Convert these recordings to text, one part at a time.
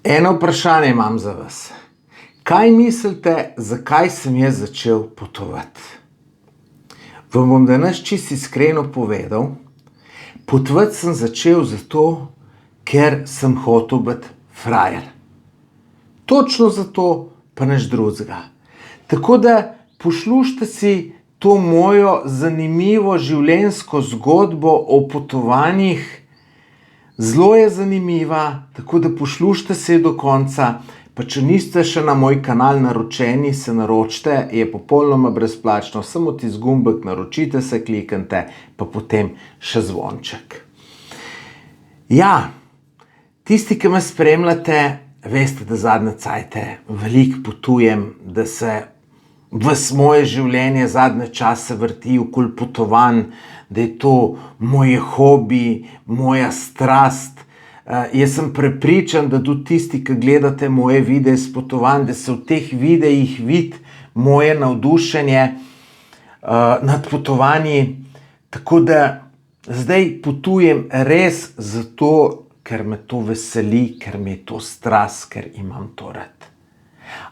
Eno vprašanje imam za vas. Kaj mislite, zakaj sem jaz začel potovati? Vam bom danes čisto iskreno povedal. Potovati sem začel zato, ker sem hotel biti frajer. Točno zato, pa nič drugega. Tako da poslušajte si to mojo zanimivo življenjsko zgodbo o potovanjih. Zelo je zanimiva, tako da poslušajte se do konca. Pa če niste še na moj kanal naročeni, se naročite, je popolnoma brezplačno. Samo tisti gumbek naročite se, kliknite, pa potem še zvonček. Ja, tisti, ki me spremljate, veste, da zadnje cajte veliko potujem, da se moje življenje zadnje čase vrti okoli potovanj, da je to moje hobi, moja strast. Jaz sem prepričan, da tudi tisti, ki gledate moje videe s potovanj, da se v teh videih vidi moje navdušenje nad potovanji. Tako da zdaj potujem res zato, ker me to veseli, ker mi je to strast, ker imam to rad.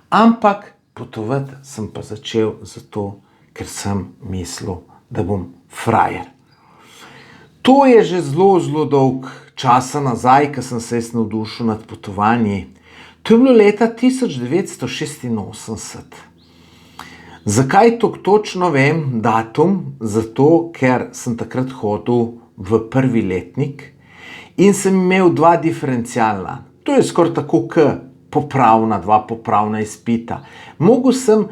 Ampak potovati sem pa začel zato, ker sem mislil, da bom frajer. To je že zelo dolg časa nazaj, ko sem se jaz navdušil nad potovanji. To je bilo leta 1986. Zakaj to točno vem, datum? Zato, ker sem takrat hodil v prvi letnik in sem imel dva diferencialna. To je skoraj tako, kot dva popravna izpita. Mogel sem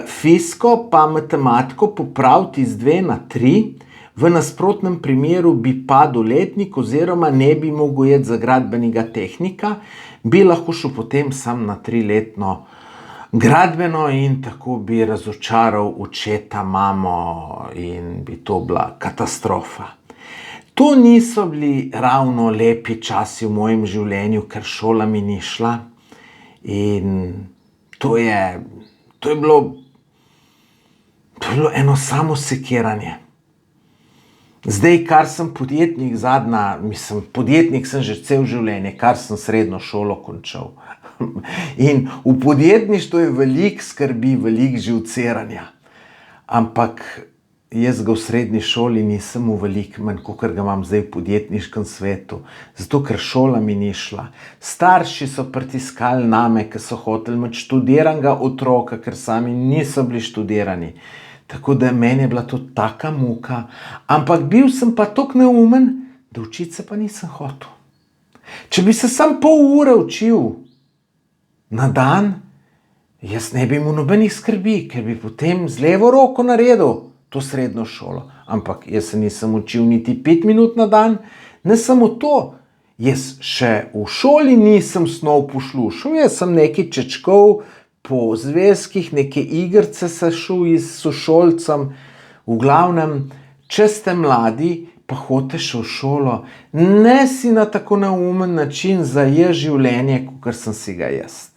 fiziko pa matematiko popraviti iz 2 na 3, v nasprotnem primeru bi padel letnik oziroma ne bi mogel iti za gradbenega tehnika, bi lahko šel potem sam na 3-letno gradbeno in tako bi razočaral očeta, mamo in bi to bila katastrofa. To niso bili ravno lepi časi v mojem življenju, ker šola mi ni šla in to je bilo eno samo sekiranje. Zdaj, kar sem podjetnik podjetnik sem že cel življenje, kar sem srednjo šolo končal. In v podjetništvu je veliko skrbi, veliko živceranja. Ampak jaz ga v srednji šoli nisem veliko manj, kakor ga imam zdaj v podjetniškem svetu. Zato, ker šola mi ni šla. Starši so pritiskali name, ker so hoteli imeti študiranega otroka, ker sami niso bili študirani. Tako da meni je bila to taka muka. Ampak bil sem pa toliko neumen, da učiti se pa nisem hotel. Če bi se sam pol ure učil na dan, jaz ne bi imel nobenih skrbi, ker bi potem z levo roko naredil to srednjo šolo. Ampak jaz se nisem učil niti 5 minut na dan. Ne samo to, jaz še v šoli nisem snov poslušal. Jaz sem nekaj čečkal po zvezkih, neke igrice se šel s sošolcem. V glavnem, če ste mladi, pa hodite še v šolo, ne si na tako neumen način zajeti življenje, kot sem si ga jaz.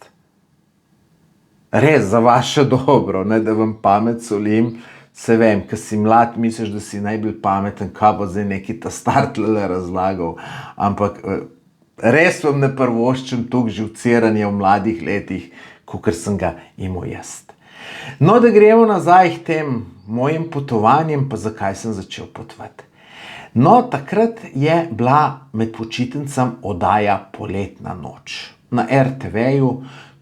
Res, za vaše dobro, ne da vam pamet solim. Se vem, ko si mlad, misliš, da si najbolj pameten, kaj bo zdaj neki ta star tlele razlagal. Ampak res vam ne prvoščim toliko živceranja v mladih letih, kakor sem ga imel jaz. No, da gremo nazaj k tem mojim potovanjem, pa zakaj sem začel potovati. No, takrat je bila med počitnicami oddaja Poletna noč na RTV-ju.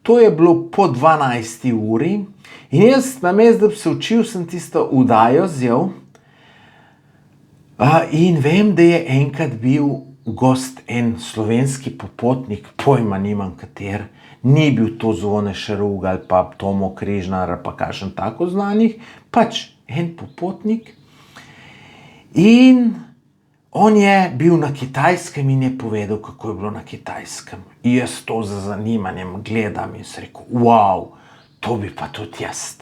To je bilo po 12. uri in jaz namesto, da bi se učil, sem tisto oddajo vzel in vem, da je enkrat bil gost en slovenski popotnik, pojma nimam kater, ni bil to Zvone Šerug ali pa Tomo Križnar ali pa kakšen tako znanih, pač en popotnik. In on je bil na Kitajskem in je povedal, kako je bilo na Kitajskem. Jaz to z zanimanjem gledam in sem rekel, wow, to bi pa tudi jaz.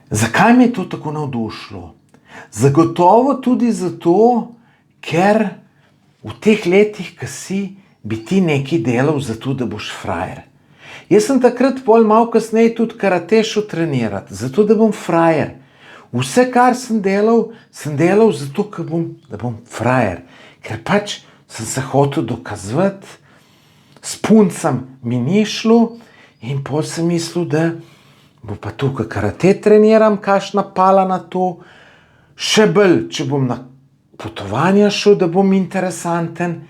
Zakaj me je to tako navdušilo? Zagotovo tudi zato, ker v teh letih, ko si, bi ti nekaj delal zato, da boš frajer. Jaz sem takrat malo kasneje tudi karate šel trenirati, zato da bom frajer. Vse, kar sem delal zato, da bom frajer. Ker pač sem se hotel dokazovati s puncem mi ni šlo in pol sem mislil, da bo pa tukaj karate treniram, kakšna pala na to, še bolj, če bom na potovanja šel, da bom interesanten,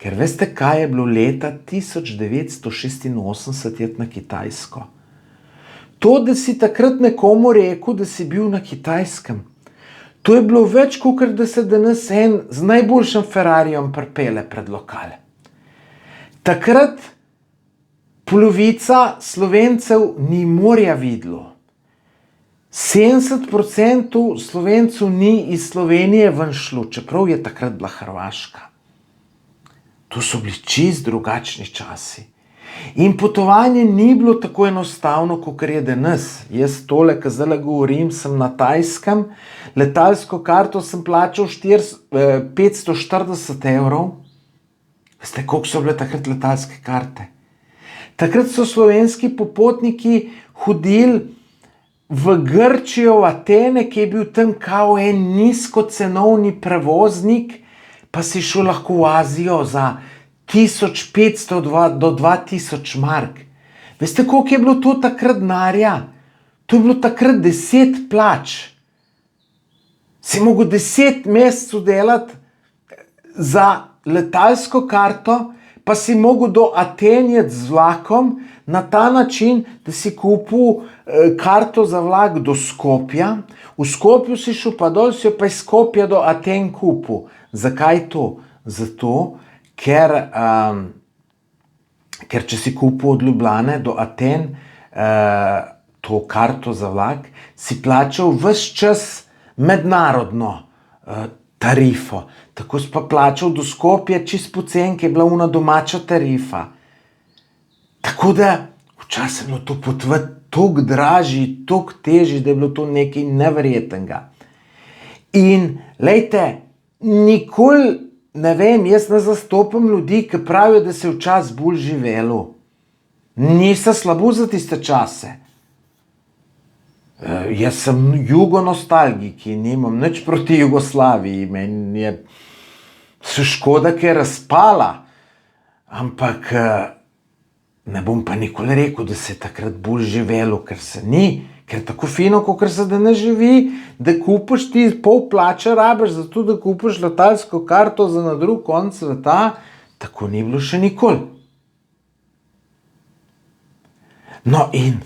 ker veste, kaj je bilo leta 1986 na Kitajsko. To, da si takrat nekomu rekel, da si bil na Kitajskem, to je bilo več, kot da se danes en z najboljšim Ferrarijem pripelje pred lokal. Takrat polovica Slovencev ni morja videlo. 70% Slovencev ni iz Slovenije ven šlo, čeprav je takrat bila Hrvaška. To so bili čisto drugačni časi. In potovanje ni bilo tako enostavno, kot je danes. Jaz tole, ki zdaj govorim, sem na Tajskem, letalsko karto sem plačal 540 evrov. Veste, koliko so bile takrat letalske karte? Takrat so slovenski popotniki hodili v Grčijo, v Atene, ki je bil tam kao en nizkocenovni prevoznik, pa si šel lahko v Azijo za 1500 do 2000 mark. Veste, koliko je bilo to takrat denarja? To je bilo takrat 10 plač. Si mogel 10 mesecev delati za letalsko karto, pa si mogel do Aten iti z vlakom na ta način, da si kupil karto za vlak do Skopja. V Skopju si šel pa dol, si jo pa iz Skopja do Aten kupil. Zakaj to? Zato, ker če si kupil od Ljubljane do Aten to karto za vlak, si plačal ves čas mednarodno tarifo. Tako si pa plačal do Skopja čist pocen, ki je bila ona domača tarifa. Tako da včasih je bilo to potovati toliko dražji, toliko težji, da je bilo to nekaj neverjetnega. In lejte, nikoli ne vem, jaz ne zastopam ljudi, ki pravijo, da se je včasih bolj živelo. Niso slabo za tiste čase. Jaz sem jugonostalgik in nimam nič proti Jugoslaviji. Meni je škoda, ker je razpala. Ampak ne bom pa nikoli rekel, da se je takrat bolj živelo, ker se ni. Ker je tako fino, kot se danes živi, da kupiš ti pol plače rabiš, zato da kupiš letalsko karto za na drug konec sveta, tako ni bilo še nikoli. No in,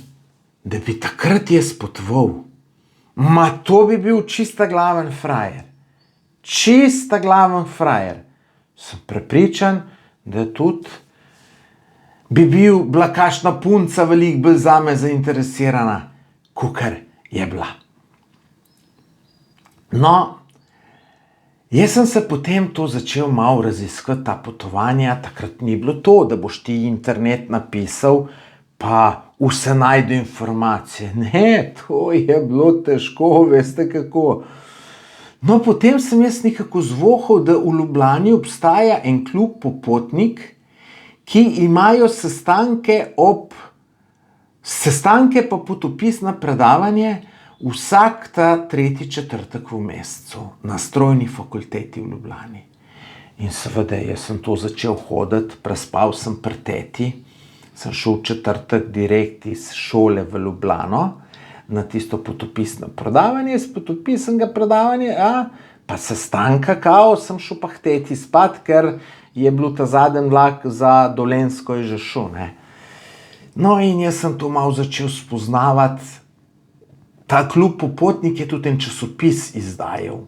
da bi takrat jaz potoval, to bi bil čista glaven frajer. Čista glaven frajer. Sem prepričan, da tudi bi bila kakšna punca veliko bolj zame zainteresirana, kakor je bila. No, jaz sem se potem to začel malo raziskati, ta potovanja. Takrat ni bilo to, da boš ti internet napisal, pa vse najdu informacije. Ne, to je bilo težko, veste kako. No, potem sem jaz nekako zvohal, da v Ljubljani obstaja en klub popotnik, ki imajo sestanke pa potopisna predavanje vsak ta tretji četrtek v mesecu na strojni fakulteti v Ljubljani. In seveda, jaz sem to začel hoditi, prespal sem pri teti, sem šel v četrtek direkt iz šole v Ljubljano na tisto potopisno predavanje, iz potopisnega predavanja, pa sestanka kao, sem šel pa k teti spat, ker je bil ta zadnji vlak za Dolenjsko je že šel, ne. No, in jaz sem to malo začel spoznavati. Ta klub popotnik je tudi en časopis izdajal.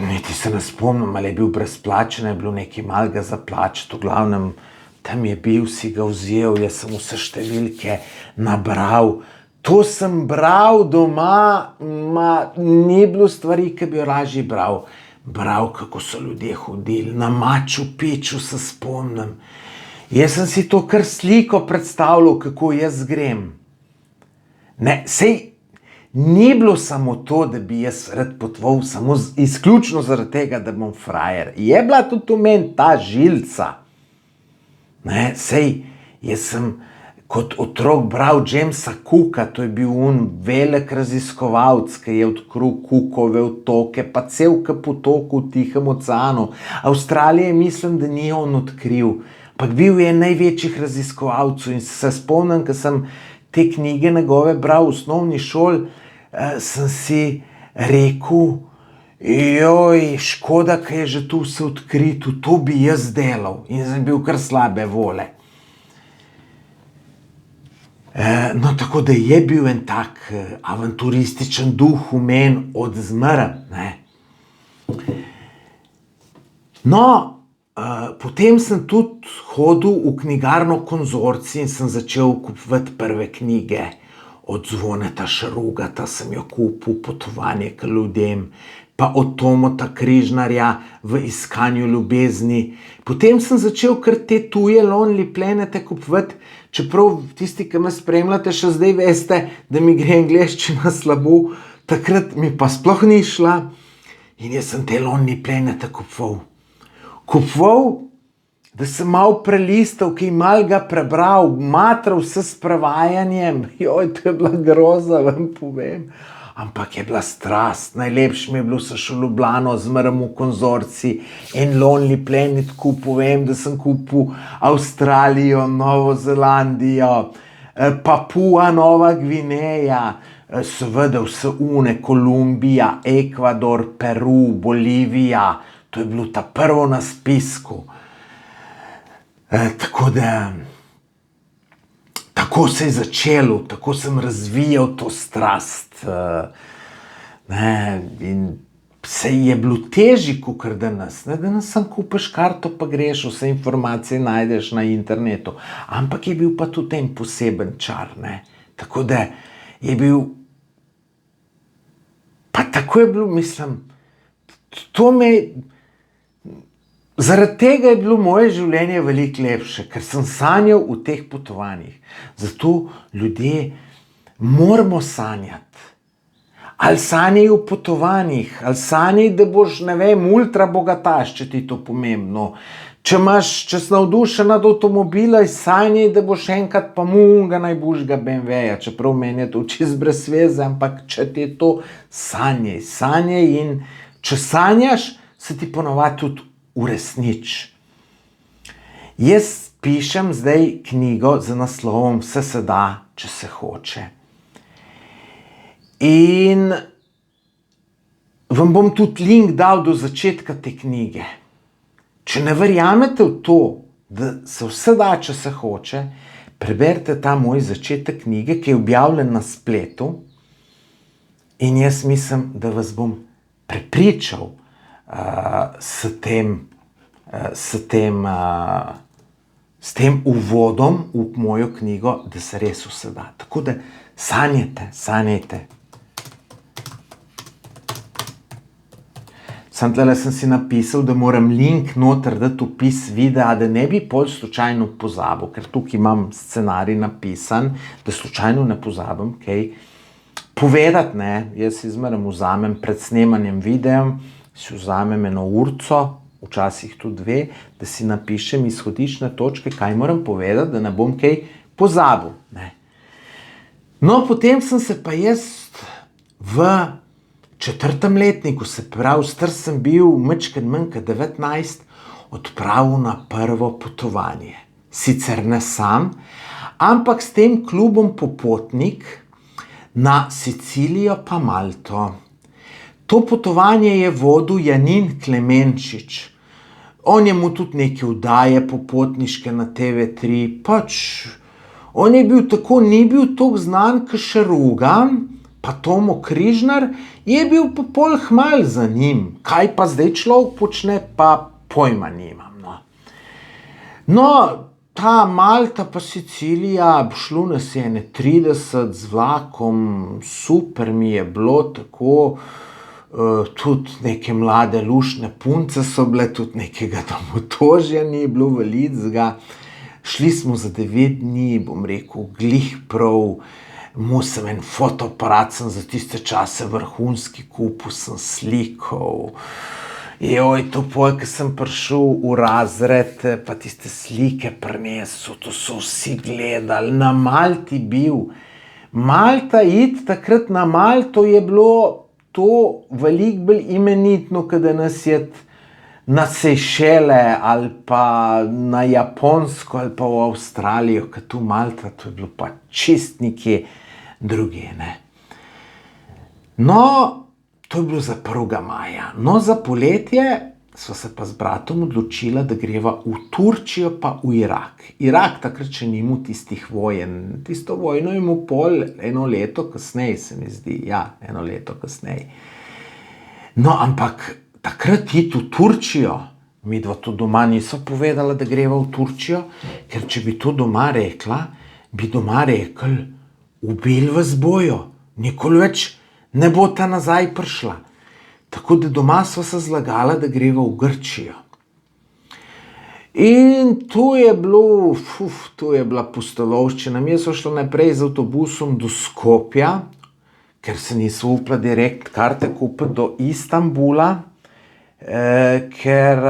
Niti se ne spomnim, ali je bil brezplačen, je bilo nekaj malega za plačati. V glavnem, tam je bil, si ga vzel, jaz sem vse številke nabral. To sem bral doma, ni bilo stvari, ki bi jo lažje bral. Bral, kako so ljudje hodili, na Machu Picchu se spomnim. Jaz sem si to kar sliko predstavljal, kako jaz grem. Ne, sej ni bilo samo to, da bi jaz rad potoval, samo izključno zaradi tega, da bom frajer. Je bila tudi v meni ta žilca. Ne, sej, jaz sem kot otrok bral Jamesa Cooka, to je bil velik raziskovalec, ki je odkril Cookove otoke, pa cel kup otokov v Tihem oceanu. Avstralije mislim, da ni on odkril, ampak bil je največjih raziskovalcev in se spomnim, ko sem te knjige njegove bral v osnovni šoli, sem si rekel, joj, škoda, ki je že tu vse odkrito, to bi jaz delal, in sem bil kar slabe vole. No, tako da je bil en tak avanturističen duh v meni od zmeraj, ne. No, potem sem tudi hodil v knjigarno Konzorcij in sem začel kupovati prve knjige. Od Zvoneta Šarugata sem jo kupil, Potovanje k ljudem, pa od Tomota Križnarja V iskanju ljubezni. Potem sem začel kar te tuje Lonely Planete kupovati, čeprav tisti, ki me spremljate, še zdaj veste, da mi gre angleščina slabo, takrat mi pa sploh ni šla in jaz sem te Lonely Planete kupoval. Da sem malo prelistal, ki malo ga prebral, matral vse s prevajanjem, joj, to je bila groza, vam povem. Ampak je bila strast, najlepše mi je bilo se še v Ljubljano, zmeraj v Konzorcij, en Lonely Planet kupil, vem, da sem kupil Avstralijo, Novo Zelandijo, Papua Nova Gvineja, seveda vse Kolumbija, Ekvador, Peru, Bolivija, to je bilo ta prvo na spisku. Tako da, tako se je začelo, tako sem razvijal to strast. In se je bilo težje, kakor danes. Danes samo kupiš karto, pa greš, vse informacije najdeš na internetu. Ampak je bil pa tudi en poseben čar, ne. Tako da je bil, pa tako je bilo, mislim, to me, zaradi tega je bilo moje življenje veliko lepše, ker sem sanjal v teh potovanjih. Zato ljudje moramo sanjati. Ali sanjaj v potovanjih, ali sanjaj, da boš, ne vem, ultra bogataš, če ti to pomembno. Če si navdušen nad avtomobila, sanjaj, da boš enkrat pa unga najboljšega BMW-ja, čeprav meni je to čisto brez veze, ampak če ti je to, sanjaj in če sanjaš, se ti ponovadi tudi uresniči. Jaz pišem zdaj knjigo z naslovom Vse se da, če se hoče. In vam bom tudi link dal do začetka te knjige. Če ne verjamete v to, da se vse da, če se hoče, preberite ta moj začetek knjige, ki je objavljen na spletu, in jaz mislim, da vas bom prepričal s tem uvodom v mojo knjigo, da se res vse da. Tako da sanjajte. Sam tlele sem si napisal, da moram link noter dati opis videa, da ne bi pol slučajno pozabil, ker tukaj imam scenarij napisan, da slučajno ne pozabim kaj povedati, ne. Jaz si zmeraj vzamem pred snemanjem videa, si vzamem eno urco, včasih tudi 2, da si napišem izhodiščne točke, kaj moram povedati, da ne bom kaj pozabil, ne. No, potem sem se pa jaz v 4. letniku, se pravi, star sem bil majčkeno manj kot 19, odpravil na prvo potovanje. Sicer ne sam, ampak s tem klubom Popotnik na Sicilijo pa Malto. To potovanje je vodil Janin Klemenčič. On je mu tudi neke oddaje popotniške na TV3, pač on je bil tako, ni bil toliko znan kot Šaruga, pa Tomo Križnar, je bil pa pol hmal za njim. Kaj pa zdaj človek počne, pa pojma nimam, no. No, ta Malta pa Sicilija, šlo nas je 30 z vlakom, super mi je bilo, tako, tudi neke mlade luštne punce so bile, tudi nekega domotožja ni bilo velicega. Šli smo za 9 dni, bom rekel, glih prav, sem en fotoaparat, sem za tiste čase vrhunski kupil, sem slikal Joj, to pol, ko sem prišel v razred, pa tiste slike prinesel, to so vsi gledali, na Malti bil. Malta, iti takrat na Malto je bilo to veliko bolj imenitno, kot da nas je na Sejšele ali pa na Japonsko ali pa v Avstralijo, ker tu Malta, to je bilo pa čist nekje drugje, ne. No, to je bilo za 1. maja. No, za poletje sva se pa z bratom odločila, da greva v Turčijo pa v Irak. Irak takrat še ni imel tistih vojen. Tisto vojno je imel pol, 1 leto kasneje, se mi zdi. Ja, 1 leto kasneje. No, ampak takrat iti v Turčijo, midva to doma niso povedala, da greva v Turčijo, ker če bi to doma rekla, bi doma rekli, ubili vas bojo, nikoli več ne bo ta nazaj prišla. Tako da doma sva se zlagala, da greva v Grčijo. In tu je bilo, tu je bila pustolovščina. Mi sva šla naprej z avtobusom do Skopja, ker se nisva upala direkt karte kupiti do Istanbula, ker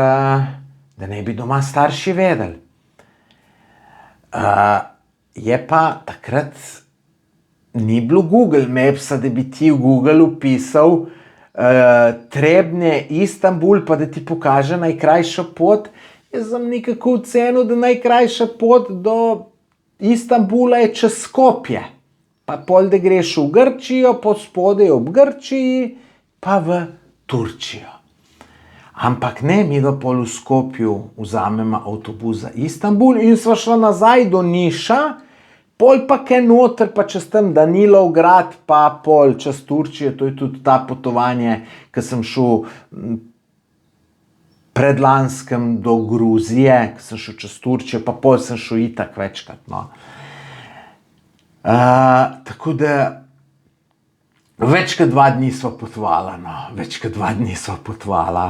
da ne bi doma starši vedeli. Je pa takrat ni bilo Google Mapsa, da bi ti v Google upisal Trebnje, Istanbul, pa da ti pokaže najkrajšo pot. Jaz sem nekako ocenil, da najkrajša pot do Istanbula je čez Skopje. Pa pol, da greš v Grčijo, pod spodaj ob Grčiji, pa v Turčijo. Ampak ne, mi da pol v Skopju vzamemo avtobus za Istanbul in sva šla nazaj do Niša, pol pa kaj noter, pa čez tam Danilovgrad, pa pol čez Turčijo, to je tudi ta potovanje, ko sem šel predlanskem do Gruzije, ko sem šel čez Turčijo, pa pol sem šel itak večkrat, no. Tako da več kot 2 dni sva potovala, no, več kot 2 dni sva potovala.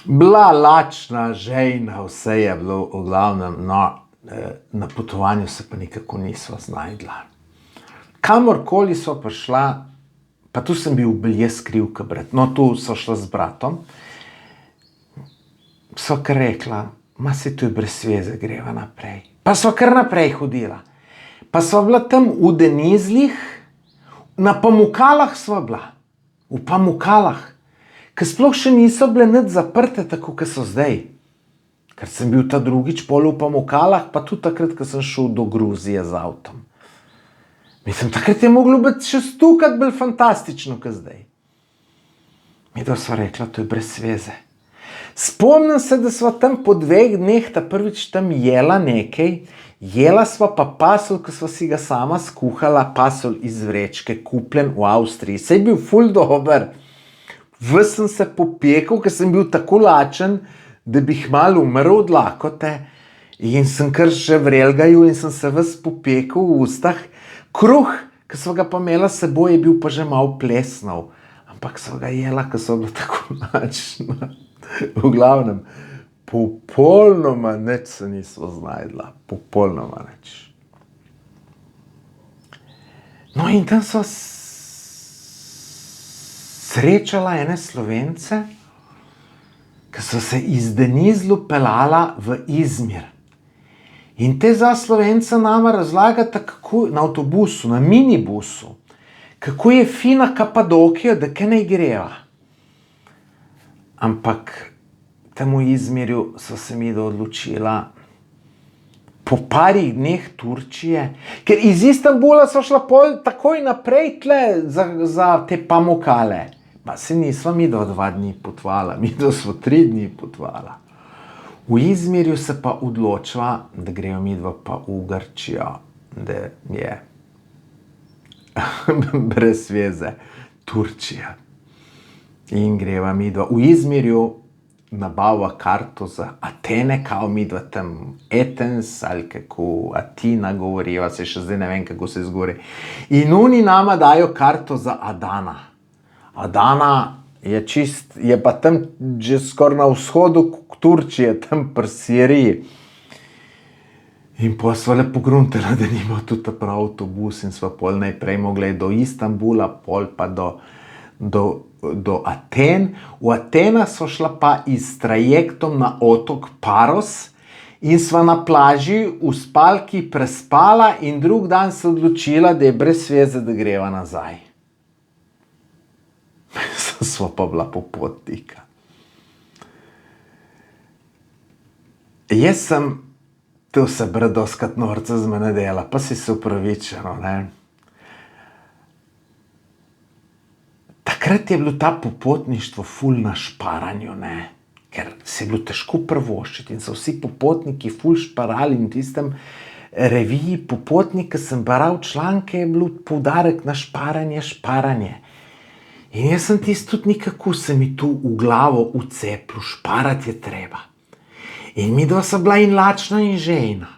Bila lačna, žejna, vse je bilo v glavnem, no, na potovanju se pa nekako nisva znajdla. Kamorkoli sva prišla, pa tu sem bil bolje skrivka, brat, no, tu sva šla z bratom, sva kar rekla, ma se tu je brez veze, greva naprej. Pa sva kar naprej hodila. Pa sva bila tam v Denizlih, na Pamukalah sva bila, v Pamukalah, ker sploh še niso bile nič zaprte, tako kot so zdaj. Ker sem bil ta drugič pol v Pamukalah, pa tudi takrat, ko sem šel do Gruzije z avtom. Mislim, takrat je moglo biti še 100-krat bolj fantastično, kot zdaj. Midva sva rekla, to je brez veze. Spomnim se, da sva tam po 2 dneh ta prvič tam jela nekaj, jela sva pa pasol, ko sva si ga sama skuhala, pasol iz vrečke, kupljen v Avstriji. Saj je bil ful dober. Ves sem se popekel, ker sem bil tako lačen, da bi kmalu umrl od lakote, in sem kar že vrelgajal in sem se ves popekel v ustah. Kruh, ki sva ga pa imela s seboj, je bil pa že malo plesnav, ampak sva ga jela, ker sva bila tako lačna. V glavnem, popolnoma nič se nisva znajdla, popolnoma nič. No, in tam sva srečala ene Slovence, ki so se iz Denizlu peljala v Izmir. In te za Slovenca nama razlagata, kako na avtobusu, na minibusu, kako je fina Kapadokija, da kaj naj greva. Ampak tam v Izmirju so se mi odločila po parih dneh Turčije, ker iz Istanbula so šla pol takoj naprej tle za te Pamukale. Pa se nisva midva 2 dni potovala, midva sva 3 dni potovala. V Izmirju se pa odločila, da grejo midva pa v Grčijo, da je brez veze Turčija. In greva midva v Izmirju, nabava karto za Atene, kao midva tam Athens ali kako Atina govoriva, se še zdaj ne vem, kako se izgovori. In oni nama dajo karto za Adana. Adana je čist, je pa tam že skoraj na vzhodu Turčije, tam pri Siriji. In pol sva le pogruntala, da nima tudi ta prav avtobus in sva pol najprej mogla do Istanbula, pol pa do do Aten. V Atenah so šla pa s trajektom na otok Paros in sva na plaži v spalki prespala in drug dan se odločila, da je brez veze, da greva nazaj. Sva pa bila popotnika. Jaz sem te vse bradoskrat norca z mene dela, pa si se upravičeno, ne. Takrat je bilo ta popotništvo ful na šparanju, ne. Ker se je bilo težko privoščiti in so vsi popotniki ful šparali in v tistem reviji Popotnik, ki sem bral članke, je bil poudarek na šparanje. In jaz sem tisto tudi nekako se mi tu v glavo vcepil, šparati je treba. In midva sva bila in lačna in žejna.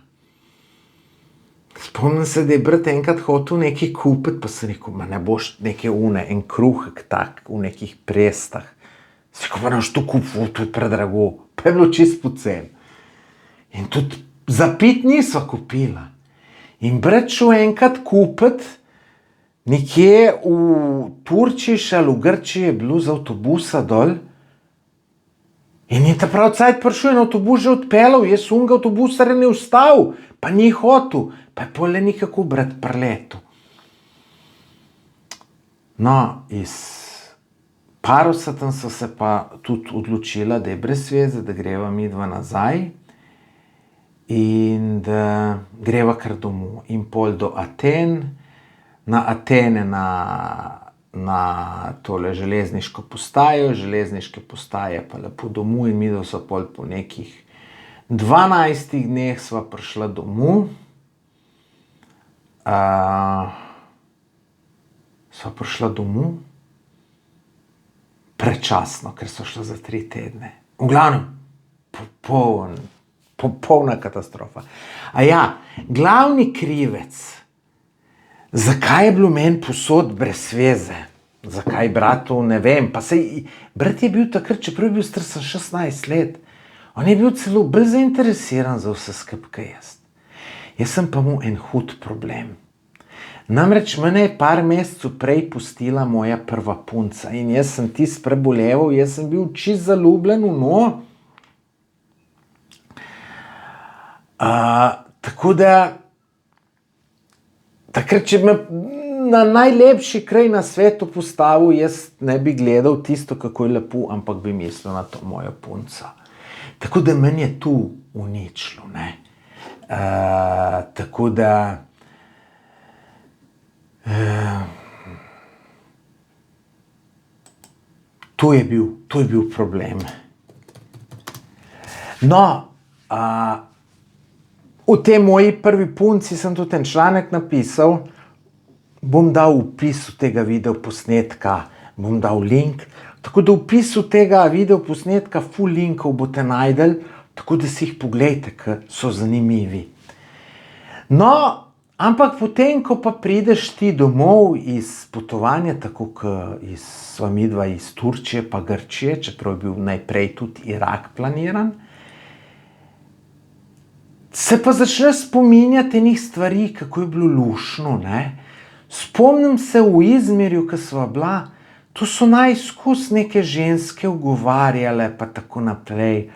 Spomnim se, da je brat enkrat hotel nekaj kupiti, pa sem rekel, ma ne boš neke en kruhek tak, v nekih prestah. Sem rekel, pa ne boš to kupil, to je predrago. Pa je bilo čisto poceni. In tudi za pit nisva kupila. In brat šel enkrat kupiti, nekje v Turčiji ali v Grčiji je bilo z avtobusa dol. In je ta prav cajt prišel in avtobus že odpeljal, jaz unga avtobusa ne vstal, pa ni hotel, pa je pol le nekako brat preletel. No, iz Parosa tam so se pa tudi odločila, da je brez veze, da greva midva nazaj in da greva kar domov. In pol do Aten, na Atene na tole železniško postajo, železniške postaje pa lepo domov in midva so pol po nekih 12 dneh sva prišla domov. Sva prišla domov prečasno, ker so šla za 3 tedne. V glavnem, popolna katastrofa. Glavni krivec, zakaj je bilo meni posod brez veze? Zakaj bratu, ne vem. Pa sej, brat je bil takrat, čeprav je bil star 16 let, on je bil celo bolj zainteresiran za vse skupaj kot jaz. Jaz sem pa imel en hud problem. Namreč mene je par mesecev prej pustila moja prva punca in jaz sem tisto preboleval, jaz sem bil čisto zaljubljen v njo. Tako da takrat, če me na najlepši kraj na svetu postavil, jaz ne bi gledal tisto, kako je lepo, ampak bi mislil na to mojo punco. Tako da meni je tu uničilo, ne. Tako da to je bil problem. No, v tej moji prvi punci sem tudi en članek napisal, bom dal v opisu tega videoposnetka, bom dal link, tako da v opisu tega videoposnetka ful linkov boste najdeli, tako da si jih poglejte, ker so zanimivi. No, ampak potem, ko pa prideš ti domov iz potovanja, tako kot sva midva iz Turčije pa Grčije, čeprav je bil najprej tudi Irak planiran, se pa začneš spominjati enih stvari, kako je bilo luštno, ne. Spomnim se v Izmirju, ko sva bila, to so naj skozi neke ženske ugovarjale, pa tako naprej.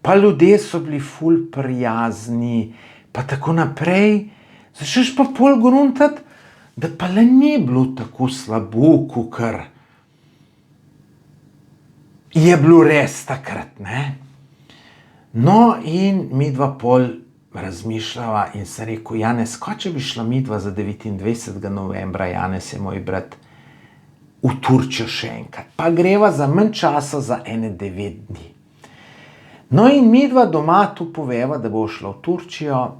Pa ljudje so bili ful prijazni, pa tako naprej. Začneš pa pol gruntati, da pa le ni bilo tako slabo, kakor je bilo res takrat, ne. No, in midva pol razmišljava in sem rekel, Janez, kaj če bi šla midva za 29. novembra, Janez je moj brat, v Turčijo še enkrat. Pa greva za manj časa, za 9 dni. No, in midva doma tu poveva, da bo šla v Turčijo.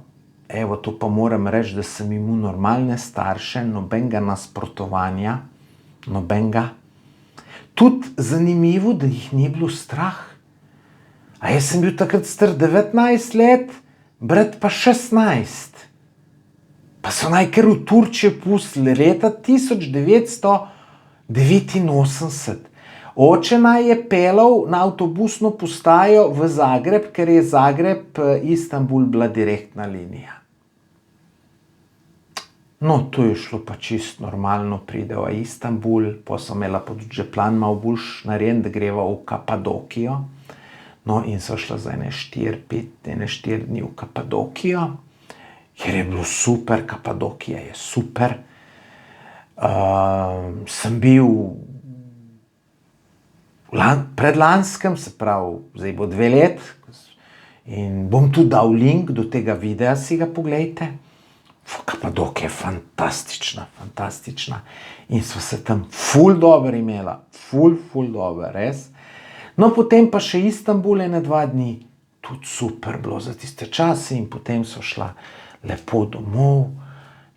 Evo, to pa moram reči, da sem imel normalne starše, nobenega nasprotovanja, nobenega. Tudi zanimivo, da jih ni bilo strah. A jaz sem bil takrat star 19 let, brat pa 16. Pa so naj kar v Turčijo pustili leta 1989. Oče naj je peljal na avtobusno postajo v Zagreb, ker je Zagreb, Istanbul bila direktna linija. No, tu je šlo pa čisto normalno, pride v Istanbul, pa sem imela pa tudi že plan malo boljš narejen, da greva v Kapadokijo. No, in so šla za ene 4 dni v Kapadokijo, ker je bilo super, Kapadokija je super. Sem bil predlanskem, se pravi, zdaj bo 2 let, in bom tudi dal link do tega videa, si ga poglejte. Kapadokija je fantastična, fantastična. In sva se tam ful dobro imela, ful dobro, res. No, potem pa še Istanbul ene 2 dni, tudi super bilo za tiste čase, in potem so šla lepo domov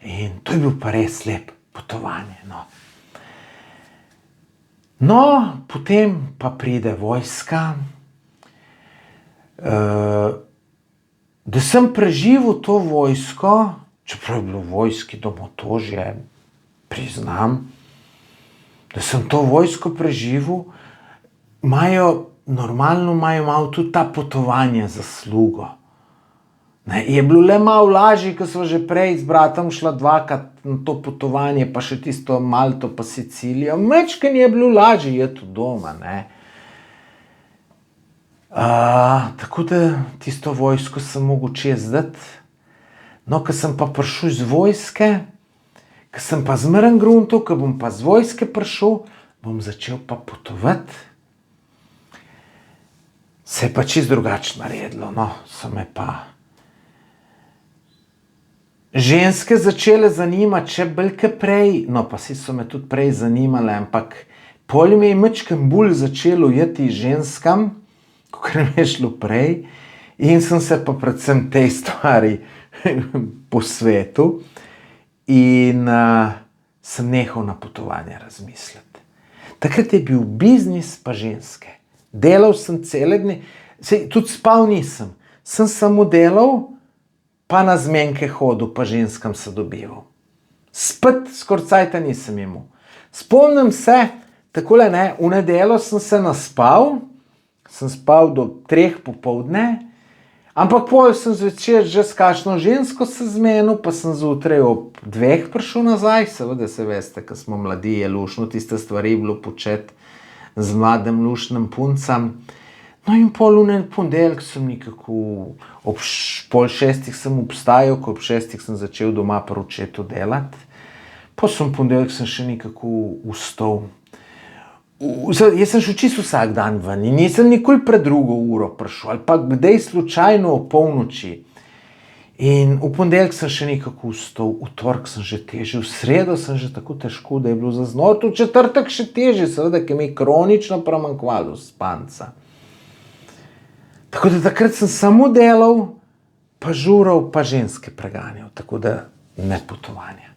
in to je bil pa res lep potovanje, no. No, potem pa pride vojska. Da sem preživel to vojsko, čeprav je bilo v vojski domotožje, priznam, da sem to vojsko preživel, normalno imajo malo tudi ta potovanja zaslugo. Je bilo le malo lažje, ko sva že prej z bratom šla 2-krat na to potovanje, pa še tisto Malto pa Sicilijo. Majčkeno je bilo lažje iti od doma, ne. Tako da tisto vojsko sem mogel čez dati. No, ko sem pa prišel iz vojske, ko sem pa zmeren gruntal, ko bom pa z vojske prišel, bom začel pa potovati. Se je pa čisto drugače naredilo, no, so me pa ženske začele zanimati še bolj kot prej, no, pa si so me tudi prej zanimale, ampak pol mi je majčkeno bolj začelo iti ženskam, kakor mi je šlo prej, in sem se pa predvsem tej stvari posvetil in sem nehal na potovanje razmisliti. Takrat je bil biznis pa ženske. Delal sem cele dni, tudi spal nisem. Sem samo delal, pa na zmenke hodil, pa ženskam se dobival. Spet skoraj cajta nisem imel. Spomnim se, takole ne, v nedeljo sem se naspal, sem spal do 3 popoldne, ampak pol sem zvečer že s kakšno žensko se zmenil, pa sem zjutraj ob 2 prišel nazaj, seveda se veste, ko smo mladi, je luštno tiste stvari bilo početi z mladim luštnim puncam. No in pol v ponedeljek sem nekako, ob 5:30 sem obstajal, ko ob 6 sem začel doma pri očetu delati. Pa sem ponedeljek sem še nekako vstal. Jaz sem šel čisto vsak dan ven in nisem nikoli pred 2. uro prišel, ali pa kdaj slučajno o polnoči. In v ponedeljek sem še nekako vstal, v torek sem že težje, v sredo sem že tako težko, da je bilo zaznati, v četrtek še težje, seveda, ker mi je kronično primanjkovalo spanca. Tako da takrat sem samo delal, pa žural, pa ženske preganjal, tako da ne potovanja.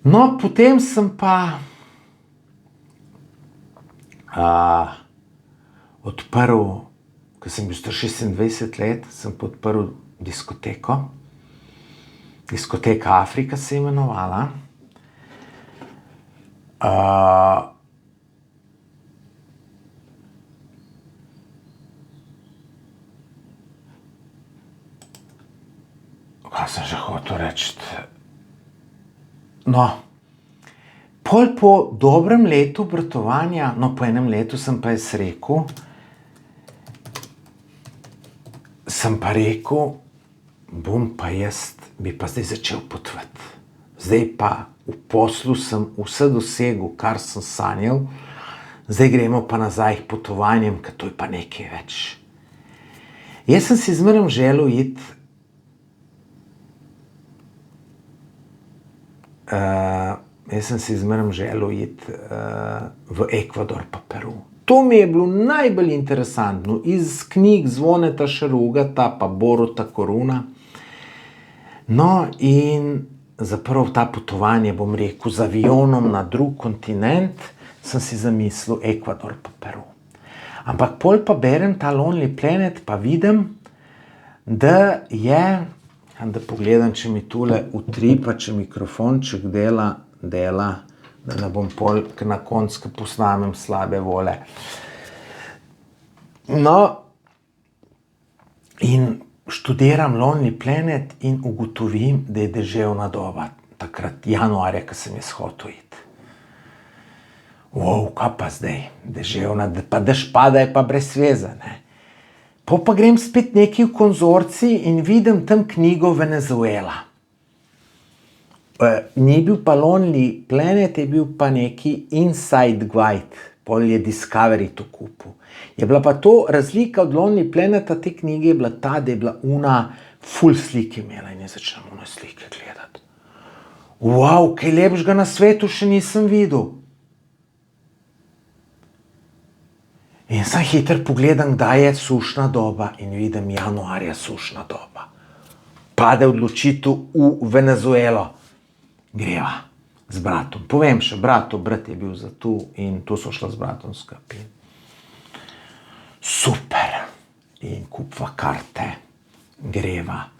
No, potem sem pa odprl, ko sem bil star 26 let, sem odprl diskoteko. Diskoteka Afrika se je imenovala. Kaj sem že hotel reči? No, pol po dobrem letu obratovanja, no, po enem letu sem pa jaz rekel, bi pa zdaj začel potovati. Zdaj pa v poslu sem vse dosegel, kar sem sanjal, zdaj gremo pa nazaj k potovanjem, ker to je pa nekaj več. Jaz sem si zmeraj želel iti v Ekvador pa Peru. To mi je bilo najbolj interesantno iz knjig Zvoneta Šarugata pa Boruta Koruna. No, in za prvo ta potovanje, bom rekel, z avionom na drug kontinent, sem si zamislil Ekvador pa Peru. Ampak pol pa berem ta Lonely Planet, pa vidim, da je, da pogledam, če mi tule utripa, če mikrofonček dela, da ne bom pol, ker na koncu, ko posnamem, slabe vole. No, in študiram Lonely Planet in ugotovim, da je deževna doba, takrat januarja, ko sem jaz hotel iti. Wow, kaj pa zdaj? Deževna, pa dež pada, je pa brez veze, ne. Pa grem spet nekaj v konzorcij in vidim tam knjigo Venezuela. Ni bil pa Lonely Planet, je bil pa neki Inside Guide, pol je Discovery to kupil. Je bila pa to razlika od Lonely Planeta, te knjige je bila ta, da je bila una ful slike imela in jaz začnem una slike gledati. Wow, kaj lepšega na svetu še nisem videl. In sem hiter pogledam, kdaj je sušna doba in vidim januarja sušna doba. Pade odločitev v Venezuelo. Greva z bratom. Povem še, brat je bil za tu in tu so šla z bratom skupaj. Super. In kupva karte. Greva.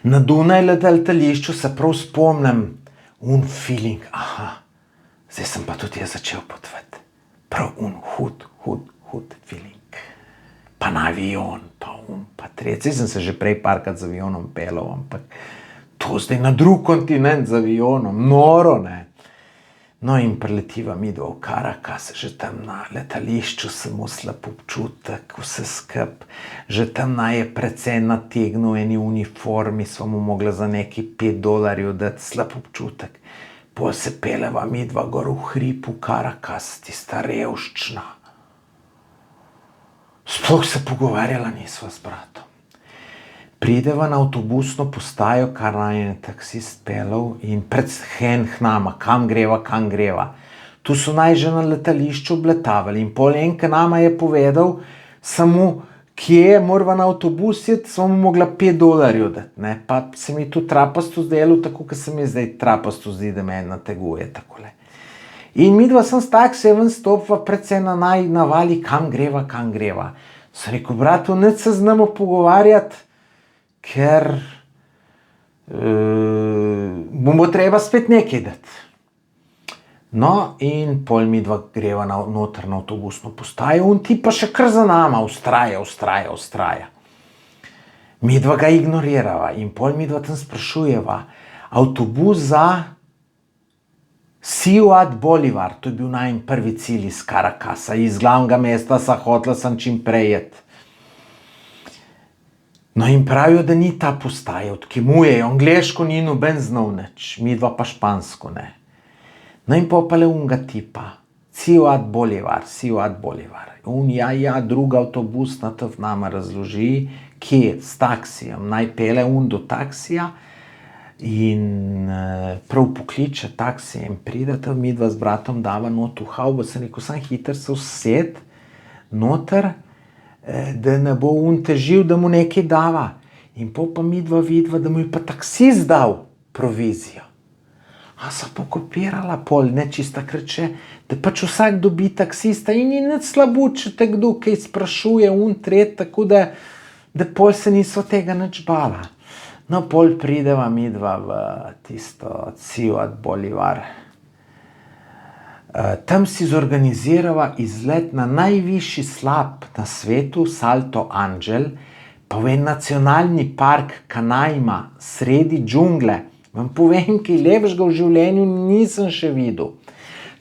Na Dunaj letališču se prav spomnim un feeling, zdaj sem pa tudi jaz začel potovati. Prav un hud feeling. Pa na avion, pa tretji. Zdaj sem se že prej parkrat z avionom pelal, ampak to zdaj na drug kontinent z avionom, noro, ne. No in preletiva midva v Caracas, že tam na letališču sem imel slab občutek, vse skup. Že tam je precej nategnil eni uniformi, sva mu mogla za neki $5 dati, slab občutek. Pol se peleva midva gor v hrib v Caracas, tista revščina. Sploh se pogovarjala nisva s bratom. Prideva na avtobusno postajo, kar naj je taksist pelal in pred nama, kam greva. Tu so naj že na letališču obletavali in pol en k nama je povedal, samo kje morava na avtobus iti, sva mu mogla $5 dati, ne. Pa se mi tu trapasto zdelo, tako kot se mi zdaj trapasto zdi, da me nateguje takole. In midva sem s taksijem ven stopva precej na navali, kam greva. Sem rekel, bratu, nič se znamo pogovarjati, ker bomo treba spet nekaj dati. No, in pol midva greva noter na avtobusno postajo, on ti pa še kar za nama, ustraja. Midva ga ignorirava in pol midva tam sprašujeva, avtobus za Ciudad Bolivar, to je bil najin prvi cilj iz Caracasa, iz glavnega mesta hotela sem čim prej iti. No in pravijo, da ni ta postaja, odkimujejo, angleško ni noben znal nič, midva pa špansko ne. No in popale unga tipa, Ciudad Bolivar. On, druga avtobusna to nama razloži, kje, s taksijem, naj pele do taksija in prav pokliče taksij in pridete, midva z bratom dava not v havbo, sem rekel, sam hiter se used noter, da ne bo on težil, da mu nekaj dava. In pa midva vidva, da mu je pa taksist dal provizijo. A so pokopirala pol, ne čista kreče, da pač vsak dobi taksista in ni nič slabo, če te kdo kaj sprašuje, tako da pol se niso tega nič bala. No, pol prideva midva v tisto Ciudad Bolivar. Tam si zorganizirava izlet na najvišji slap na svetu, Salto Ángel, pa v en nacionalni park Canaima, sredi džungle. Vam povem, kaj lepšega v življenju nisem še videl.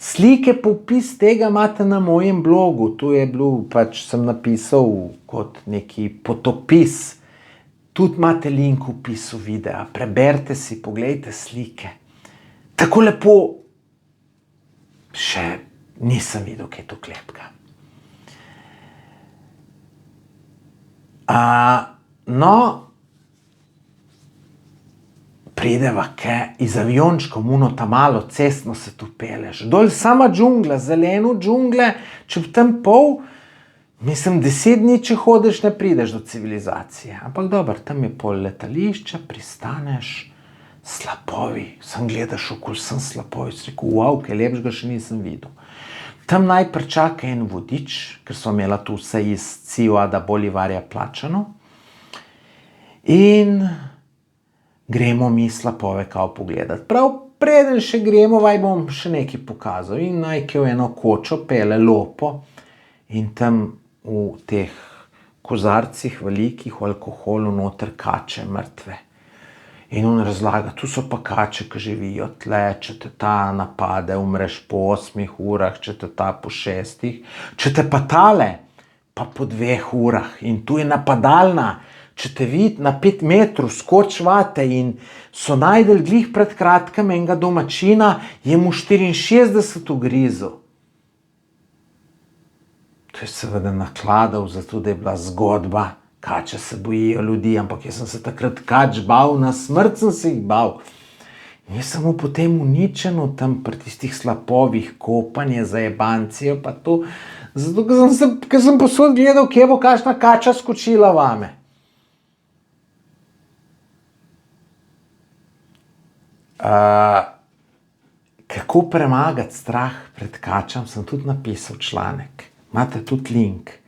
Slike, popis tega imate na mojem blogu, to je bil, pač sem napisal kot neki potopis. Tudi imate link v opisu videa, preberite si, poglejte slike. Tako lepo še nisem videl, kaj to klepka. No, prideva iz aviončkom, ta malo cestno se tu peleš. Dol sama džungla, zeleno džungle, če v tem pol, mislim, 10 dni, če hodiš, ne prideš do civilizacije. Ampak dobro, tam je pol letališča, pristaneš, slapovi, sem gledaš okoli, sem slapovi, si rekel, wow, kaj lepšega še nisem videl. Tam najprej čaka en vodič, ker so imela tu vse iz Ciudada Bolivarja plačano. In gremo mi slapove kao pogledati. Prav preden še gremo, vaj bom še nekaj pokazal. In najkaj v eno kočo pele lopo in tam v teh kozarcih velikih v alkoholu noter kače mrtve. In on razlaga, tu so pa kače, ki živijo tle, če te ta napade, umreš po 8 urah, če te ta po 6, če te pa tale, pa po 2 urah. In tu je napadalna, če te vidi na 5 metrov, skoč vate. In so najdel glih pred kratkem enega domačina, je mu 64 ugrizel. To je seveda nakladal, zato da je bila zgodba. Kače se bojijo ljudi, ampak jaz sem se takrat kač bal, na smrt sem se jih bal. In jaz sem mu potem uničeno tam pri tistih slapovih kopanje za jebancijo, pa to, zato ker sem posod gledal, kje bo kakšna kača skočila vame. Kako premagati strah pred kačam, sem tudi napisal članek. Imate tudi link.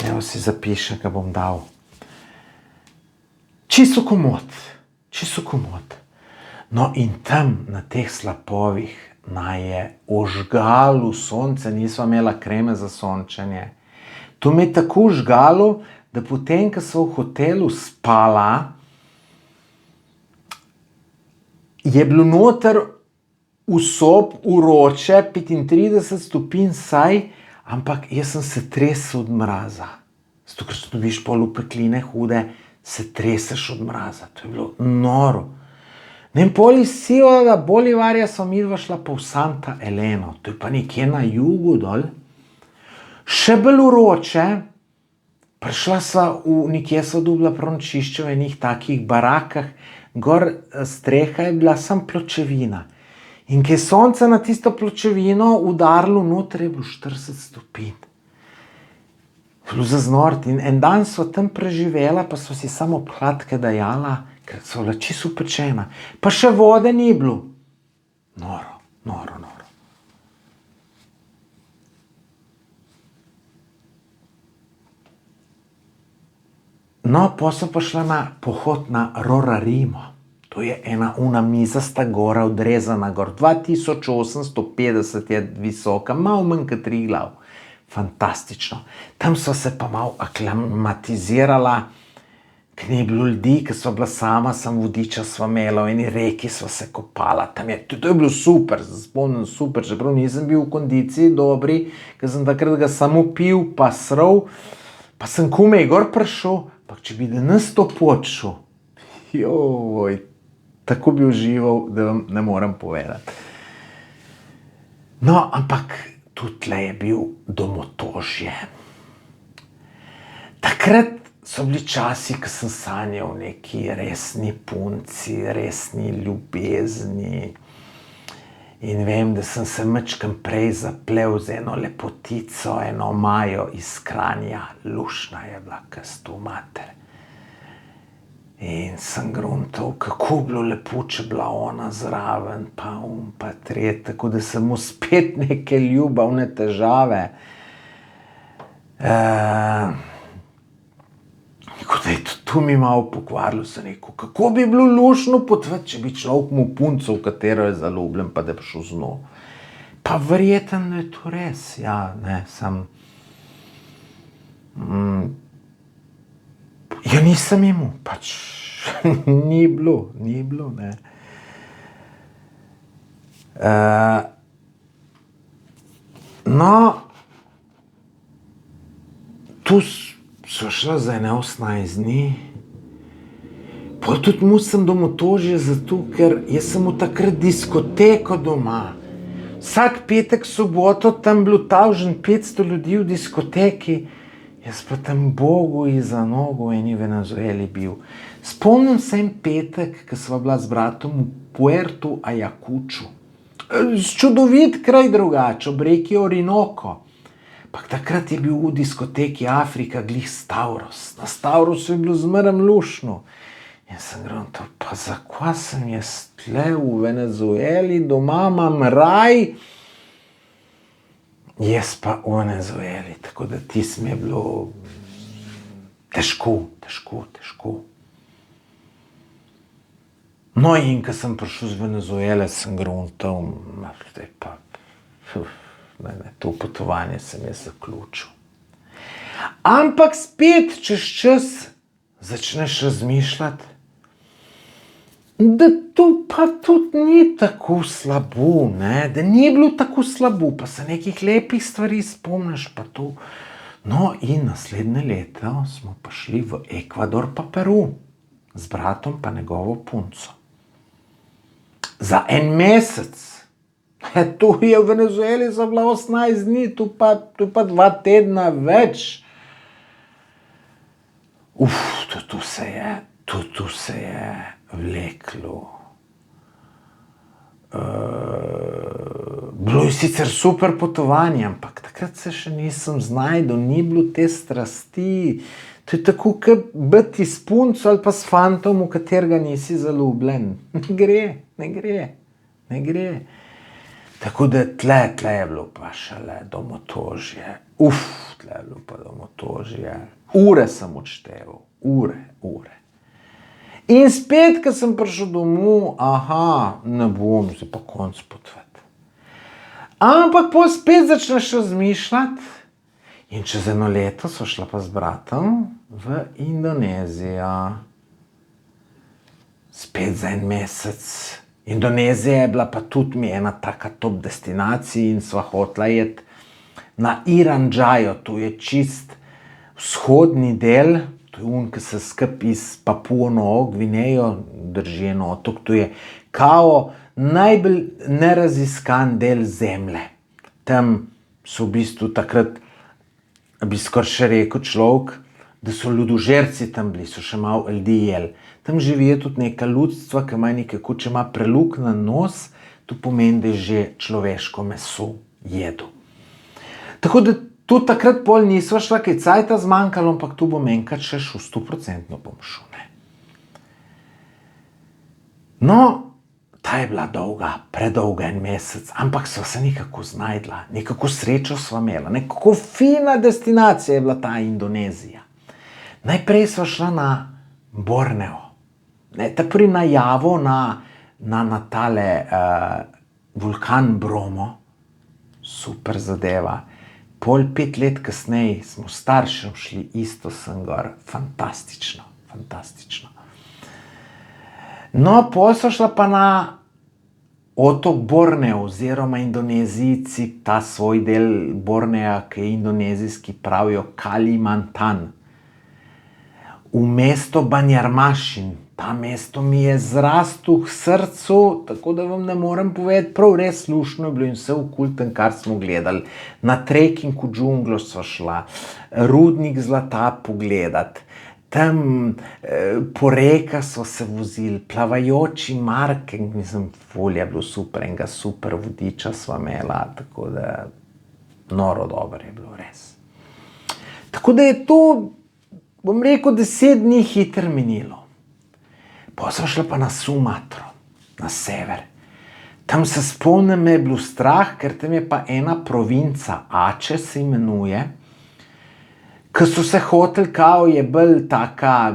Evo si zapišem, ga bom dal. Čisto komod. No in tam na teh slapovih naj je ožgalo sonce, nisva imela kreme za sončenje. To me je tako ožgalo, da potem, ko sva v hotelu spala, je bilo noter v sob vroče, 35 stopinj saj, ampak jaz sem se tresel od mraza. Zato, ker se dobiš pol v pekline hude, se treseš od mraza. To je bilo noro. In pol iz Sivega Bolivarja sva midva šla pa v Santa Eleno. To je pa nekje na jugu dol. Še bolj vroče. Prišla sva nekje sva dobila prenočišče v enih takih barakah. Gor streha je bila samo pločevina. In ko je sonce na tisto pločevino udarilo, noter je bilo 40 stopinj. Bilo zaznort. In en dan sva tam preživela, pa sva si samo obhladke dajala, ker sva bila čisto upečena. Pa še vode ni bilo. Noro. No, pa sva pa šla na pohod na Rorarimo. To je ena mizasta gora, odrezana gor. 2850 je visoka, malo manj kot Triglav. Fantastično. Tam sva se pa malo aklimatizirala, ker ni bilo ljudi, ker sva bila sama, samo vodiča sva imela, v eni reki sva se kopala. To je bilo super, se spomnim super, čeprav nisem bil v kondiciji dobri, ker sem takrat ga samo pil, pa srov, pa sem komaj gor prišel, pa če bi danes to pot šel, joj, tako bi užival, da vam ne morem povedati. No, ampak tudi tle je bil domotožje. Takrat so bili časi, ko sem sanjal o neki resni punci, resni ljubezni. In vem, da sem se majčkeno prej zaplel z eno lepotico, eno Majo iz Kranja. Luštna je bila, kasto mater. In sem gruntal, kako bilo lepo, če bila ona zraven, pa pa tret, tako da sem mu spet neke ljubavne težave. Tako da je to mi malo pokvarilo, sem rekel, kako bi bilo luštno potovati, če bi človek mu punco, v katero je zaljubljen, pa da bi šel z njo. Pa verjetno je to res, ja, ne, sem... Ja, nisem imel, pač ni bilo, ne. No, tu so šla za ene 18 dni, pol tudi musem domotožje, zato ker jaz sem v takrat diskoteko doma. Vsak petek, soboto tam bilo 1500 ljudi v diskoteki, jaz pa tam Bogu iza nogu v eni Venezueli bil. Spomnim se en petek, ko sva bila z bratom v Puerto Ayacuču. Čudovit kraj drugače, ob reki Orinoco. Pak takrat je bil v diskoteki Afrika glih Stavros. Na Stavrosu je bilo zmeraj luštno. In sem gruntal, pa zakaj sem jaz tle v Venezueli, doma imam raj, jaz pa v Venezueli, tako da tisto mi je bilo težko. No, in ko sem prišel z Venezuele, sem gruntal, zdaj pa, to potovanje sem jaz zaključil. Ampak spet čez čas začneš razmišljati, da to pa tudi ni tako slabo, ne? Da ni bilo tako slabo, pa se nekih lepih stvari spomniš, pa to. No, in naslednje leto smo pa šli v Ekvador pa Peru z bratom pa njegovo punco. Za en mesec. To je v Venezueli za bila 18 dni, tu pa 2 tedna več. Tu se je vleklo. Bilo je sicer super potovanje, ampak takrat se še nisem znajdel, ni bilo te strasti. To je tako, kot biti s punco ali pa s fantom, v katerega nisi zaljubljen. Ne gre. Tako da tle je bilo pa šele domotožje. Tle je bilo pa domotožje. Ure sem odšteval, ure. In spet, ko sem prišel domov, ne bom, zdaj pa konc potovati. Ampak pol spet začneš razmišljati in čez 1 leto so šla pa z bratom v Indonezijo. Spet za 1 mesec. Indonezija je bila pa tudi mi ena taka top destinacij in sva hotla iti na Irian Jaya, to je čist vzhodni del, to je ki se skup iz Papua Novo Gvinejo drži en otok, to je kao najbolj neraziskan del zemlje. Tam so v bistvu takrat, bi skoraj še rekel človek, da so ljudožerci tam bili, so še malo ljudi jeli. Tam živijo tudi neka ljudstva, ki imajo nekako, če ima preluknjen nos, to pomeni, da je že človeško meso jedo. Tako da tu takrat pol nisva šla, kaj cajta zmanjkalo, ampak tu bom enkrat še šel, 100% bom šel, ne. No, ta je bila dolga, predolga 1 mesec, ampak sva se nekako znajdla, nekako srečo sva imela, nekako fina destinacija je bila ta Indonezija. Najprej sva šla na Borneo, pri najavo na tale vulkan Bromo, super zadeva. Pol 5 let kasneje smo staršem šli isto sem gor, fantastično. No, pol sva šla pa na otok Borneo oziroma Indonezijci, ta svoj del Bornea, ki je indonezijski, pravijo Kalimantan. V mesto Banjarmasin, ta mesto mi je zrastel k srcu, tako da vam ne morem povedati, prav res luštno je bilo in vse okulten, kar smo gledali. Na trekking v džunglo sva šla, rudnik zlata pogledati, tam po rekah sva se vozili, plavajoči marking, ful je bilo super, enega super vodiča sva imela, tako da noro dobro je bilo res. Tako da je to, bom rekel, 10 dni hitro minilo. Potem sva šla pa na Sumatro, na sever. Tam se spomnim, me je bilo strah, ker tam je pa ena provinca, Aceh se imenuje, ki so se hoteli, kao je bolj taka,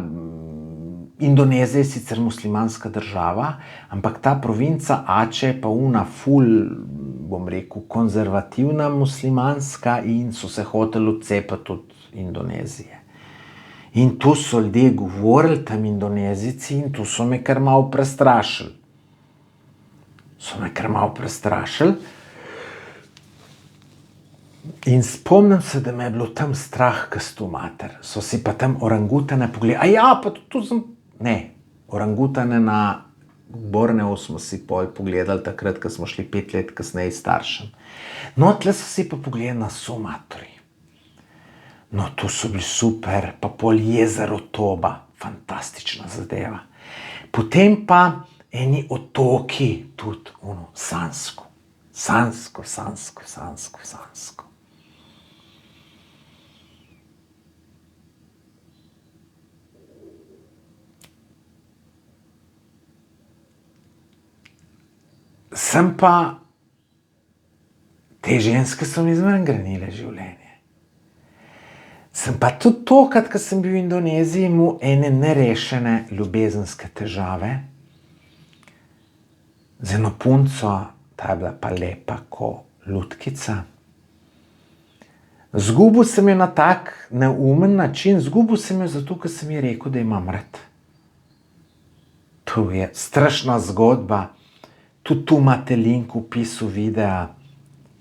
Indonezija je sicer muslimanska država, ampak ta provinca Aceh je pa una ful, bom rekel, konzervativna muslimanska in so se hoteli odcepiti od Indonezije. In tu so ljudje govorili, tam Indonezijci, in tu so me kar malo prestrašili. In spomnim se, da me je bilo tam strah, kastu mater. So si pa tam orangutane pogledali. Pa tu sem... Ne, orangutane na Borneu smo si pol pogledali takrat, ko smo šli 5 let kasneje staršem. No, tle so si pa pogledali na Sumatri. No, tu so bili super, pa pol jezero Toba, fantastična zadeva. Potem pa eni otoki, tudi Sansko. Sem pa, te ženske so mi zmeraj grenile življenje. Sem pa tudi tokrat, ko sem bil v Indoneziji, imel ene nerešene ljubezenske težave z eno punco, ta je bila pa lepa ko lutkica. Zgubil sem jo na tak neumen način, zgubil sem jo zato, ker sem ji rekel, da imam rad. To je strašna zgodba. Tudi tu imate link v opisu videa,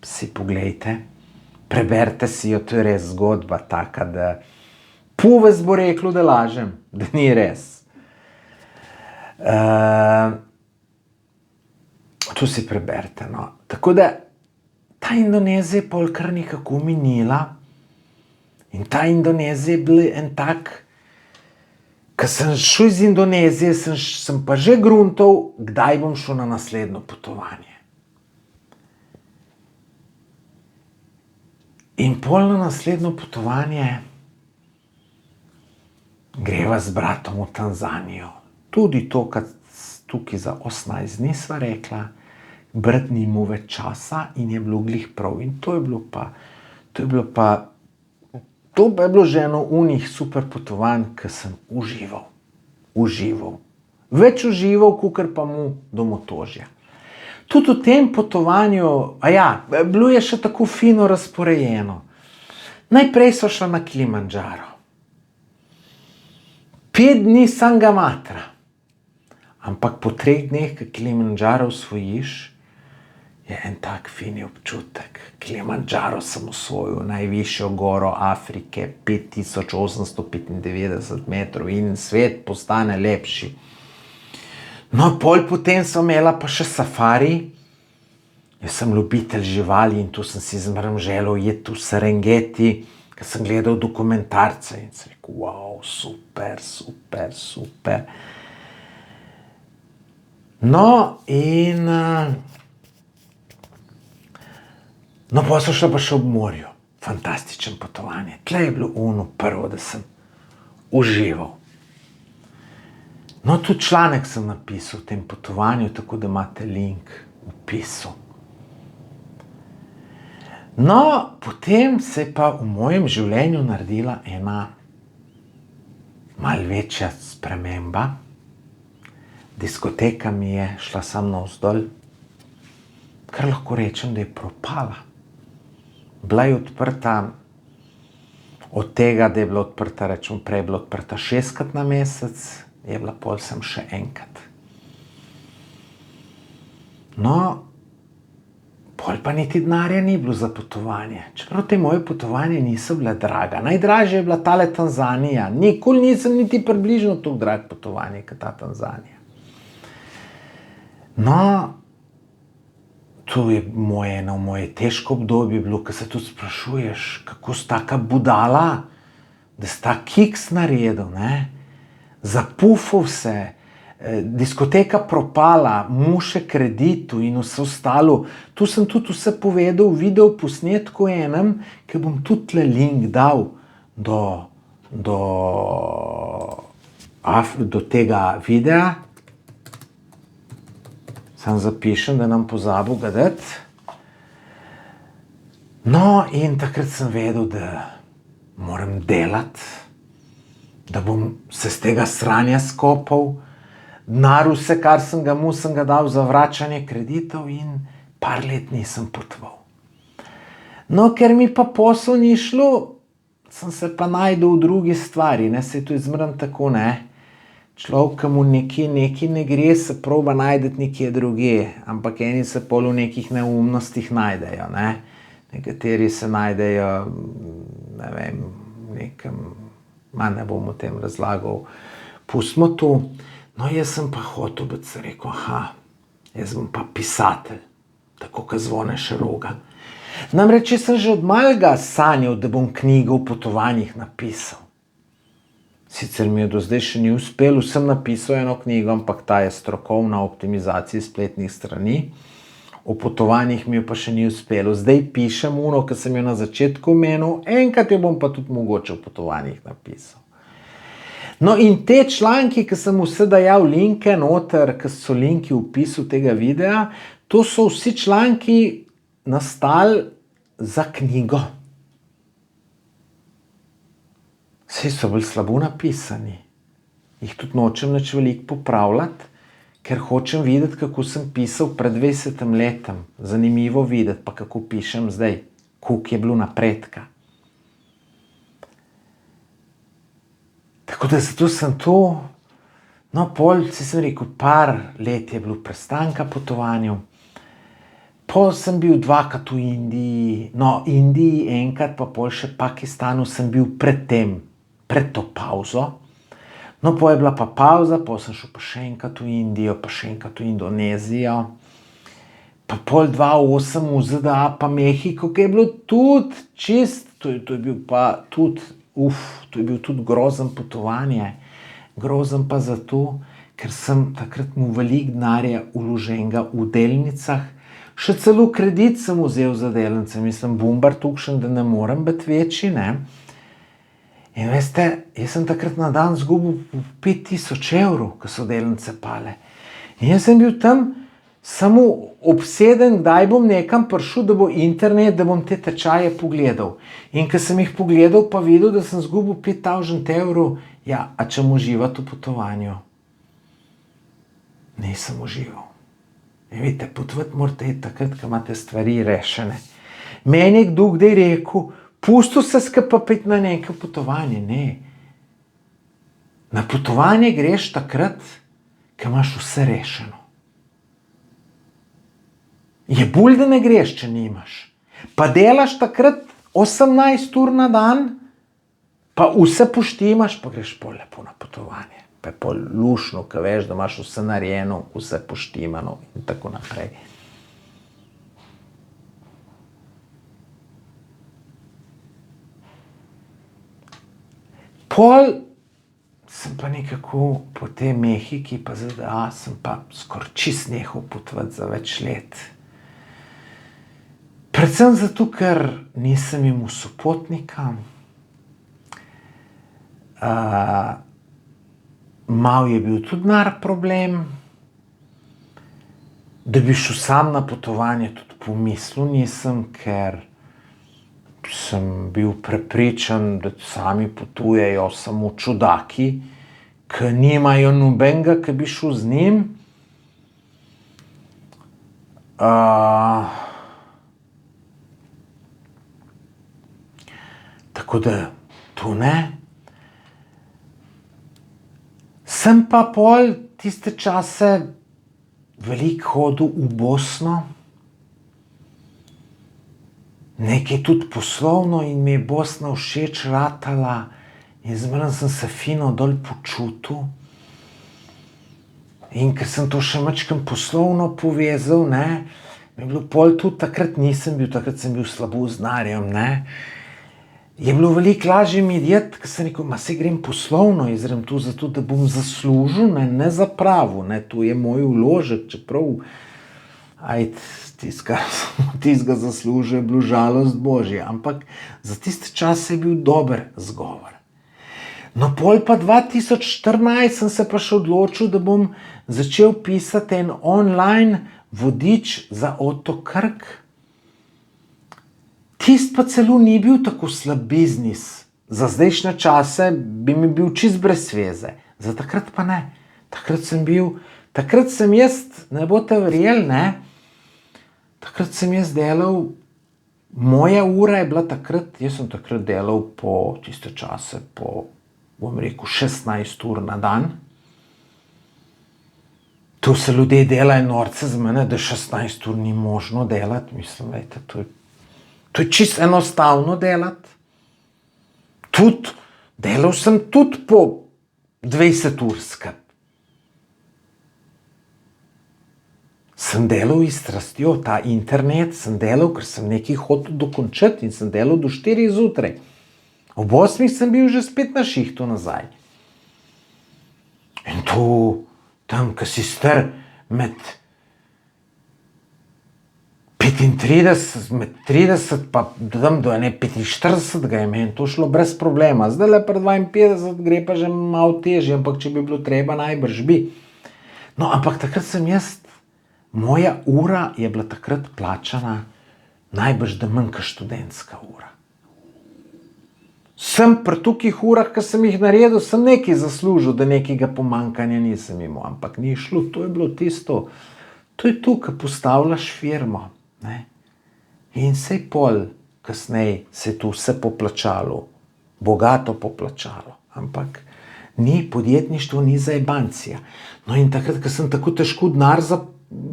si poglejte, preberite si jo, to je res zgodba taka, da Puves bo reklo, da lažem, da ni res. To si preberite, no. Tako da ta Indonezija je pol kar nekako minila in ta Indonezija je bil en tak, ko sem šel iz Indonezije, sem pa že gruntal, kdaj bom šel na naslednjo potovanje. In pol na naslednjo potovanje greva z bratom v Tanzanijo. Tudi to, kar tukaj za 18 dni sva rekla, brat ni imel več časa in je bilo glih prav. In to je bilo že eno unih super potovanj, ki sem užival. Več užival, kakor pa mu domotožja. Tudi v tem potovanju, bilo je še tako fino razporejeno. Najprej so šla na Kilimandžaro. 5 dni sam ga matra. Ampak po 3 dneh, ko Kilimandžaro osvojiš, je en tak fini občutek. Kilimandžaro sem osvojil, najvišjo goro Afrike, 5895 metrov in svet postane lepši. No, potem sem imela pa še safari. Jaz sem ljubitelj živali in tu sem si zmeraj želel iti v Serengeti, ker sem gledal dokumentarce in sem rekel, wow, super. No, in pa so šla pa še ob morju. Fantastičen potovanje. Tle je bilo prvo, da sem užival. No, tudi članek sem napisal v tem potovanju, tako da imate link v opisu. No, potem se je pa v mojem življenju naredila ena malo večja sprememba. Diskoteka mi je šla sam navzdol, kar lahko rečem, da je propala. Bila je odprta, od tega, da je bila odprta, rečem prej, bila odprta 6-krat na mesec, je bila pol sem še enkrat. No, pol pa niti denarja ni bilo za potovanje. Čeprav te moje potovanje niso bile draga. Najdražja je bila tale Tanzanija. Nikoli nisem niti približno tako drag potovanje, kot ta Tanzanija. No, to je eno moje težko obdobje bilo, ko se tudi sprašuješ, kako si taka budala, da si ta kiks naredil, ne? Zapufal se, diskoteka propala, muše kreditu in vse ostalo. Tu sem tudi vse povedal v video posnetku enem, ki bom tudi tle link dal do tega videa. Sam zapišem, da nam pozabil ga dati. No, in takrat sem vedel, da moram delati, da bom se z tega sranja skopal, denar vse, kar sem ga dal za vračanje kreditov in par let nisem potoval. No, ker mi pa posel ni šlo, sem se pa najdel v drugi stvari, ne, se to izmrem tako, ne. Človek, ki mu nekaj ne gre, se proba najdeti nekje druge, ampak eni se pol v nekih neumnostih najdejo, ne. Nekateri se najdejo, ne vem, nekem, ne bom o tem razlagal, pustimo to. No, jaz sem pa hotel, da sem rekel, jaz bom pa pisatelj, tako kot Zvone Šeroga. Namreč, jaz sem že od malega sanjal, da bom knjigo o potovanjih napisal. Sicer mi je do zdaj še ni uspelo, sem napisal eno knjigo, ampak ta je strokovna optimizacija spletnih strani. O potovanjih mi jo pa še ni uspelo. Zdaj pišem uno, ki sem jo na začetku omenil, enkrat jo bom pa tudi mogoče o potovanjih napisal. No, in te članki, ki sem vse dajal linke noter, ki so linki v opisu tega videa, to so vsi članki nastali za knjigo. Saj so bolj slabo napisani. Jih tudi nočem nič veliko popravljati, ker hočem videti, kako sem pisal pred 20 letom. Zanimivo videti, pa kako pišem zdaj, koliko je bilo napredka. Tako da zato sem to, no pol, si sem rekel, par let je bilo prestanka potovanju. Pol sem bil dvakrat v Indiji, no Indiji enkrat, pa pol še Pakistanu sem bil predtem, pred to pauzo. No, pol je bila pa pauza, pol sem šel pa še enkrat v Indijo, pa še enkrat v Indonezijo. Pa pol 2008 v ZDA, pa Mehiko, ki je bilo tudi čist, to je bil pa tudi, to je bil tudi grozen potovanje. Grozen pa zato, ker sem takrat mu veliko denarja vloženega v delnicah, še celo kredit sem vzel za delnice, mislim, bumbar tukšen, da ne morem biti večji, ne. In veste, jaz sem takrat na dan zgubil 5000 evrov, ko so delnice pale. In jaz sem bil tam samo obseden, kdaj bom nekam prišel, da bo internet, da bom te tečaje pogledal. In ko sem jih pogledal, pa videl, da sem zgubil 5000 evrov, ja, a čem uživati v potovanju? Nisem užival. In vidite, potovati morate takrat, ko imate stvari rešene. Meni je kdo kdaj rekel, pusti se skapapiti na neko potovanje. Ne. Na potovanje greš takrat, ko imaš vse rešeno. Je bolj, da ne greš, če nimaš. Pa delaš takrat 18 ur na dan, pa vse poštimaš, pa greš pol lepo na potovanje. Pa je pol lušno, ko veš, da imaš vse narejeno, vse poštimano in tako naprej. Pol sem pa nekako po tej Mehiki, pa ZDA, sem pa skoraj čist nehal potovati za več let. Predvsem zato, ker nisem imel sopotnika. Mal je bil tudi denar problem. Da bi šel sam na potovanje, tudi pomislil nisem, ker sem bil prepričan, da sami potujejo samo čudaki, ki nimajo nobenega, ki bi šel z njim. Tako da to ne. Sem pa pol tiste čase veliko hodil v Bosno, nekaj tudi poslovno in mi je Bosna všeč ratala in zmeraj sem se fino dol počutil. In ker sem to še majčkeno poslovno povezal, ne, mi je bilo pol tudi, takrat sem bil slabo z denarjem, ne. Je bilo veliko lažje mi iti, ker sem rekel, saj grem poslovno, jaz grem tu zato, da bom zaslužil, ne zapravil, ne, to je moj vložek, čeprav, tistega zaslužil je bilo žalost Božja, ampak za tiste čase je bil dober zgovor. No, pol pa 2014 sem se pa še odločil, da bom začel pisati en online vodič za Otok Krk. Tist pa celo ni bil tako slab biznis. Za zdajšnje čase bi mi bil čist brez veze. Za takrat pa ne. Takrat sem jaz, ne boste verjeli, ne, takrat sem jaz delal, moja ura je bila takrat, jaz sem takrat delal po tiste čase, bom rekel, 16 ur na dan. To se ljudje delajo norce z mene, da 16 ur ni možno delati. Mislim, vejte, to je čisto enostavno delati. Delal sem tudi po 20 ur skrb. Sem delal iz strastjo, ta internet sem delal, ker sem nekaj hotel dokončati in sem delal do 4 zjutraj. Ob 8 sem bil že spet na šihtu nazaj. In to, tam, ko si star med 30 pa tam do 45 ga je meni to šlo brez problema. Zdaj le pri 52 gre pa že malo težje, ampak če bi bilo treba, najbrž bi. No, ampak takrat moja ura je bila takrat plačana najbrž da manj kot študentska ura. Sem pri tukih urah, ki sem jih naredil, sem nekaj zaslužil, da nekega pomanjkanja nisem imel, ampak ni šlo, to je bilo tisto, to je to, ko postavljaš firmo. Ne? In sej pol, kasneje se je to vse poplačalo, bogato poplačalo, ampak Ni podjetništvo, ni zajebancija. No in takrat, ko sem tako težko denar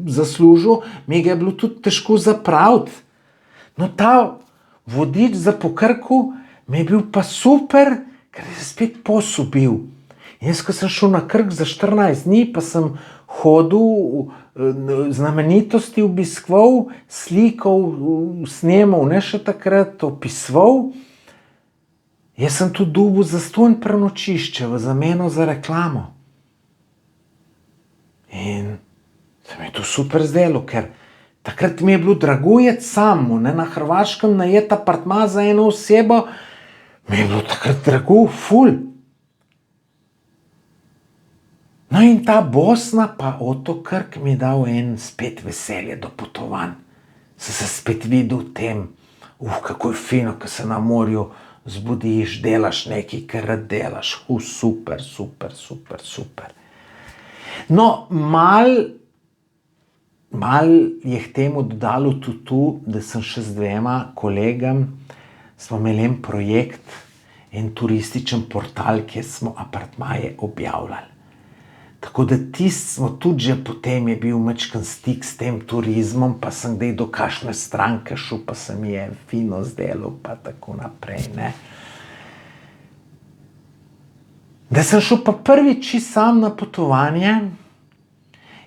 zaslužil, mi ga je bilo tudi težko zapraviti. No ta vodič za po Krku mi je bil pa super, ker je spet posel bil. Jaz, ko sem šel na Krk za 14 dni, pa sem hodil, znamenitosti obiskval, slikal, snemal, ne še takrat, opisoval. Jaz sem tudi dobil zastonj prenočišče v zameno za reklamo. In se mi je to super zdelo, ker takrat mi je bilo dragojec samo, ne, na Hrvaškem najet apartma za eno osebo, mi je bilo takrat drago, ful. No in ta Bosna pa Otok Krk mi je dal en spet veselje do potovanj. Sem se spet videl v tem, kako je fino, ko se na morju zbudiš, delaš nekaj, kar rad delaš. Super, super, super, super. No, mal je k temu dodalo tudi to, da sem še z 2 kolegam, smo imeli en projekt, en turističen portal, kjer smo apartmaje objavljali. Tako da smo tudi že potem je bil majčken stik s tem turizmom, pa sem kdaj do kakšne stranke šel, pa se mi je fino zdelo, pa tako naprej, ne. Da sem šel pa prvič čisto sam na potovanje,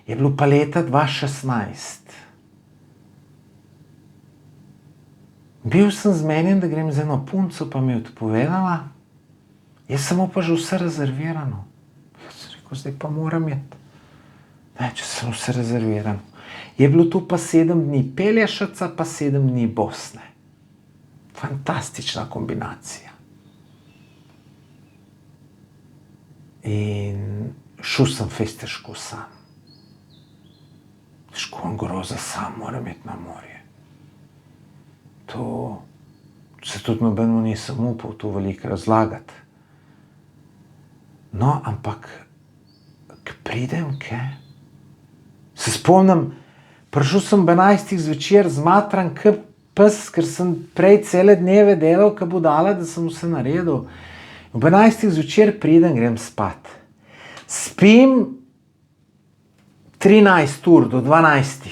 je bilo pa leta 2016. Bil sem zmenjen, da grem z eno punco, pa mi je odpovedala, jaz sem pa že vse rezervirano. Zdaj pa moram iti. Ne, če sem vse rezerviran. Je bilo to pa 7 dni Pelješaca, pa 7 dni Bosne. Fantastična kombinacija. In šel sem fejst težko sam. Težko in groza sam, moram iti na morje. To se tudi nobenemu nisem upal to veliko razlagati. No, ampak pridem, se spomnim, prišel sem ob 11 zvečer zmatran k pes, ker sem prej cele dneve delal, ka budala, da sem vse naredil. Ob 11 zvečer pridem, grem spat. Spim 13 ur do 12.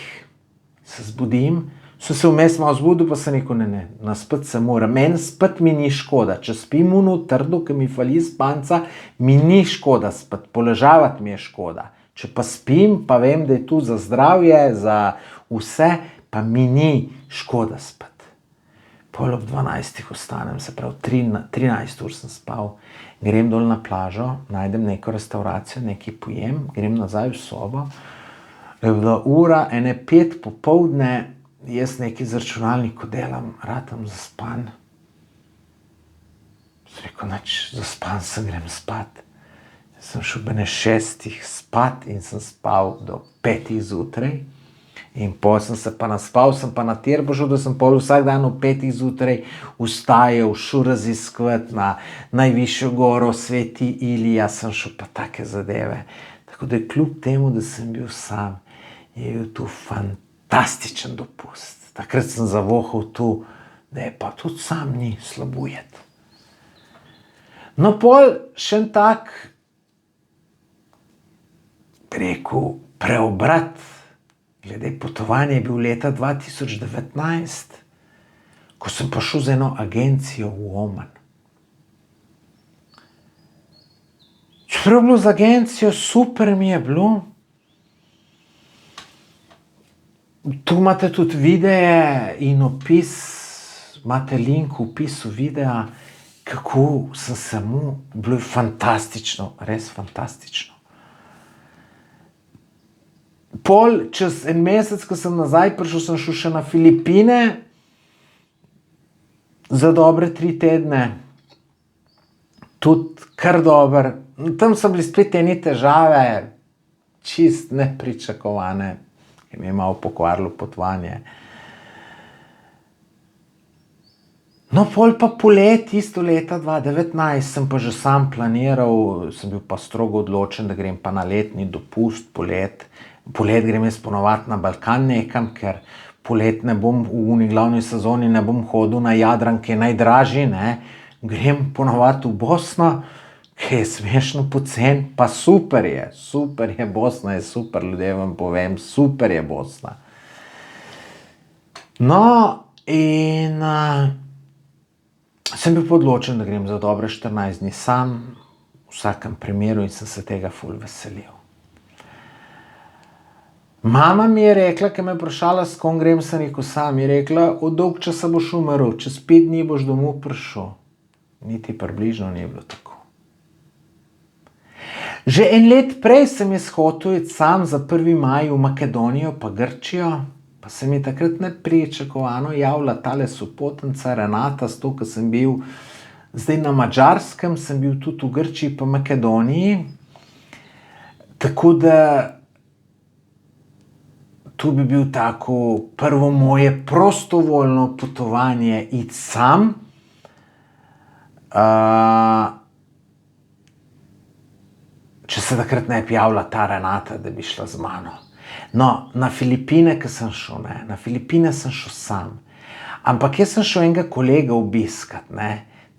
Se zbudim, sem se vmes malo zbudil, pa sem rekel, ne, naspati se moram. Meni spati mi ni škoda. Če spim ono trdo, ki mi fali spanca, mi ni škoda spati. Poležavati mi je škoda. Če pa spim, pa vem, da je tu za zdravje, za vse, pa mi ni škoda spati. Pol ob 12 ostanem, se pravi 13 ur sem spal. Grem dol na plažo, najdem neko restauracijo, nekaj pojem, grem nazaj v sobo. Je bila ura, 1:05 popoldne, jaz nekaj z računalnikom delam, ratam zaspan. Sem rekel, nič, zaspan sem, grem spat. Sem šel ob 6 spat in sem spal do 5 zjutraj. In pol sem se pa naspal, sem pa na tirbo šel, da sem pol vsak dan ob 5 zjutraj vstajal, šel raziskovati na najvišjo goro, Sveti Ilija, sem šel pa take zadeve. Tako da kljub temu, da sem bil sam, je bil to fantastičen dopust. Takrat sem zavohal to, da je pa tudi sam ni slabo jeti. No pol še en tak, rekel, preobrat glede potovanja je bil leta 2019, ko sem pa šel z eno agencijo v Oman. Čeprav je bilo z agencijo, super mi je bilo. Tu imate tudi videe in opis, imate link v opisu videa, kako sem samo, bilo je fantastično, res fantastično. Pol, čez en mesec, ko sem nazaj prišel, sem šel še na Filipine za dobre 3 tedne. Tudi kar dober. Tam so bili spet ene težave, čist nepričakovane, ki mi je malo pokvarilo potovanje. No, pol pa poleti, isto leta 2019, sem pa že sam planiral, sem bil pa strogo odločen, da grem pa na letni dopust, polet grem jaz ponovati na Balkan nekam, ker polet ne bom v uni glavni sezoni, ne bom hodil na Jadran, ki je najdražji, ne. Grem ponovati v Bosno, Kaj je smešno pocen, pa super je, Bosna je super, ljudje vam povem, super je Bosna. No, in sem bil odločen, da grem za dobre 14 dni sam, v vsakem primeru, in sem se tega ful veselil. Mama mi je rekla, ko me je vprašala, s kom grem, sem rekel sam, je rekla, od dolg časa boš umrl, čez 5 dni boš domov prišel. Niti približno ni bilo tako. Že en let prej sem jaz hotel iti sam za 1. maj v Makedonijo pa Grčijo, pa se mi takrat nepričakovano javila tale sopotnica Renata, s to, ko sem bil zdaj na Madžarskem, sem bil tudi v Grčiji pa Makedoniji, tako da to bi bil tako prvo moje prostovoljno potovanje iti sam. Če se takrat ne bi javila ta Renata, da bi šla z mano. No, na Filipine, ko sem šel, na Filipine sem šel sam. Ampak jaz sem šel enega kolega obiskat,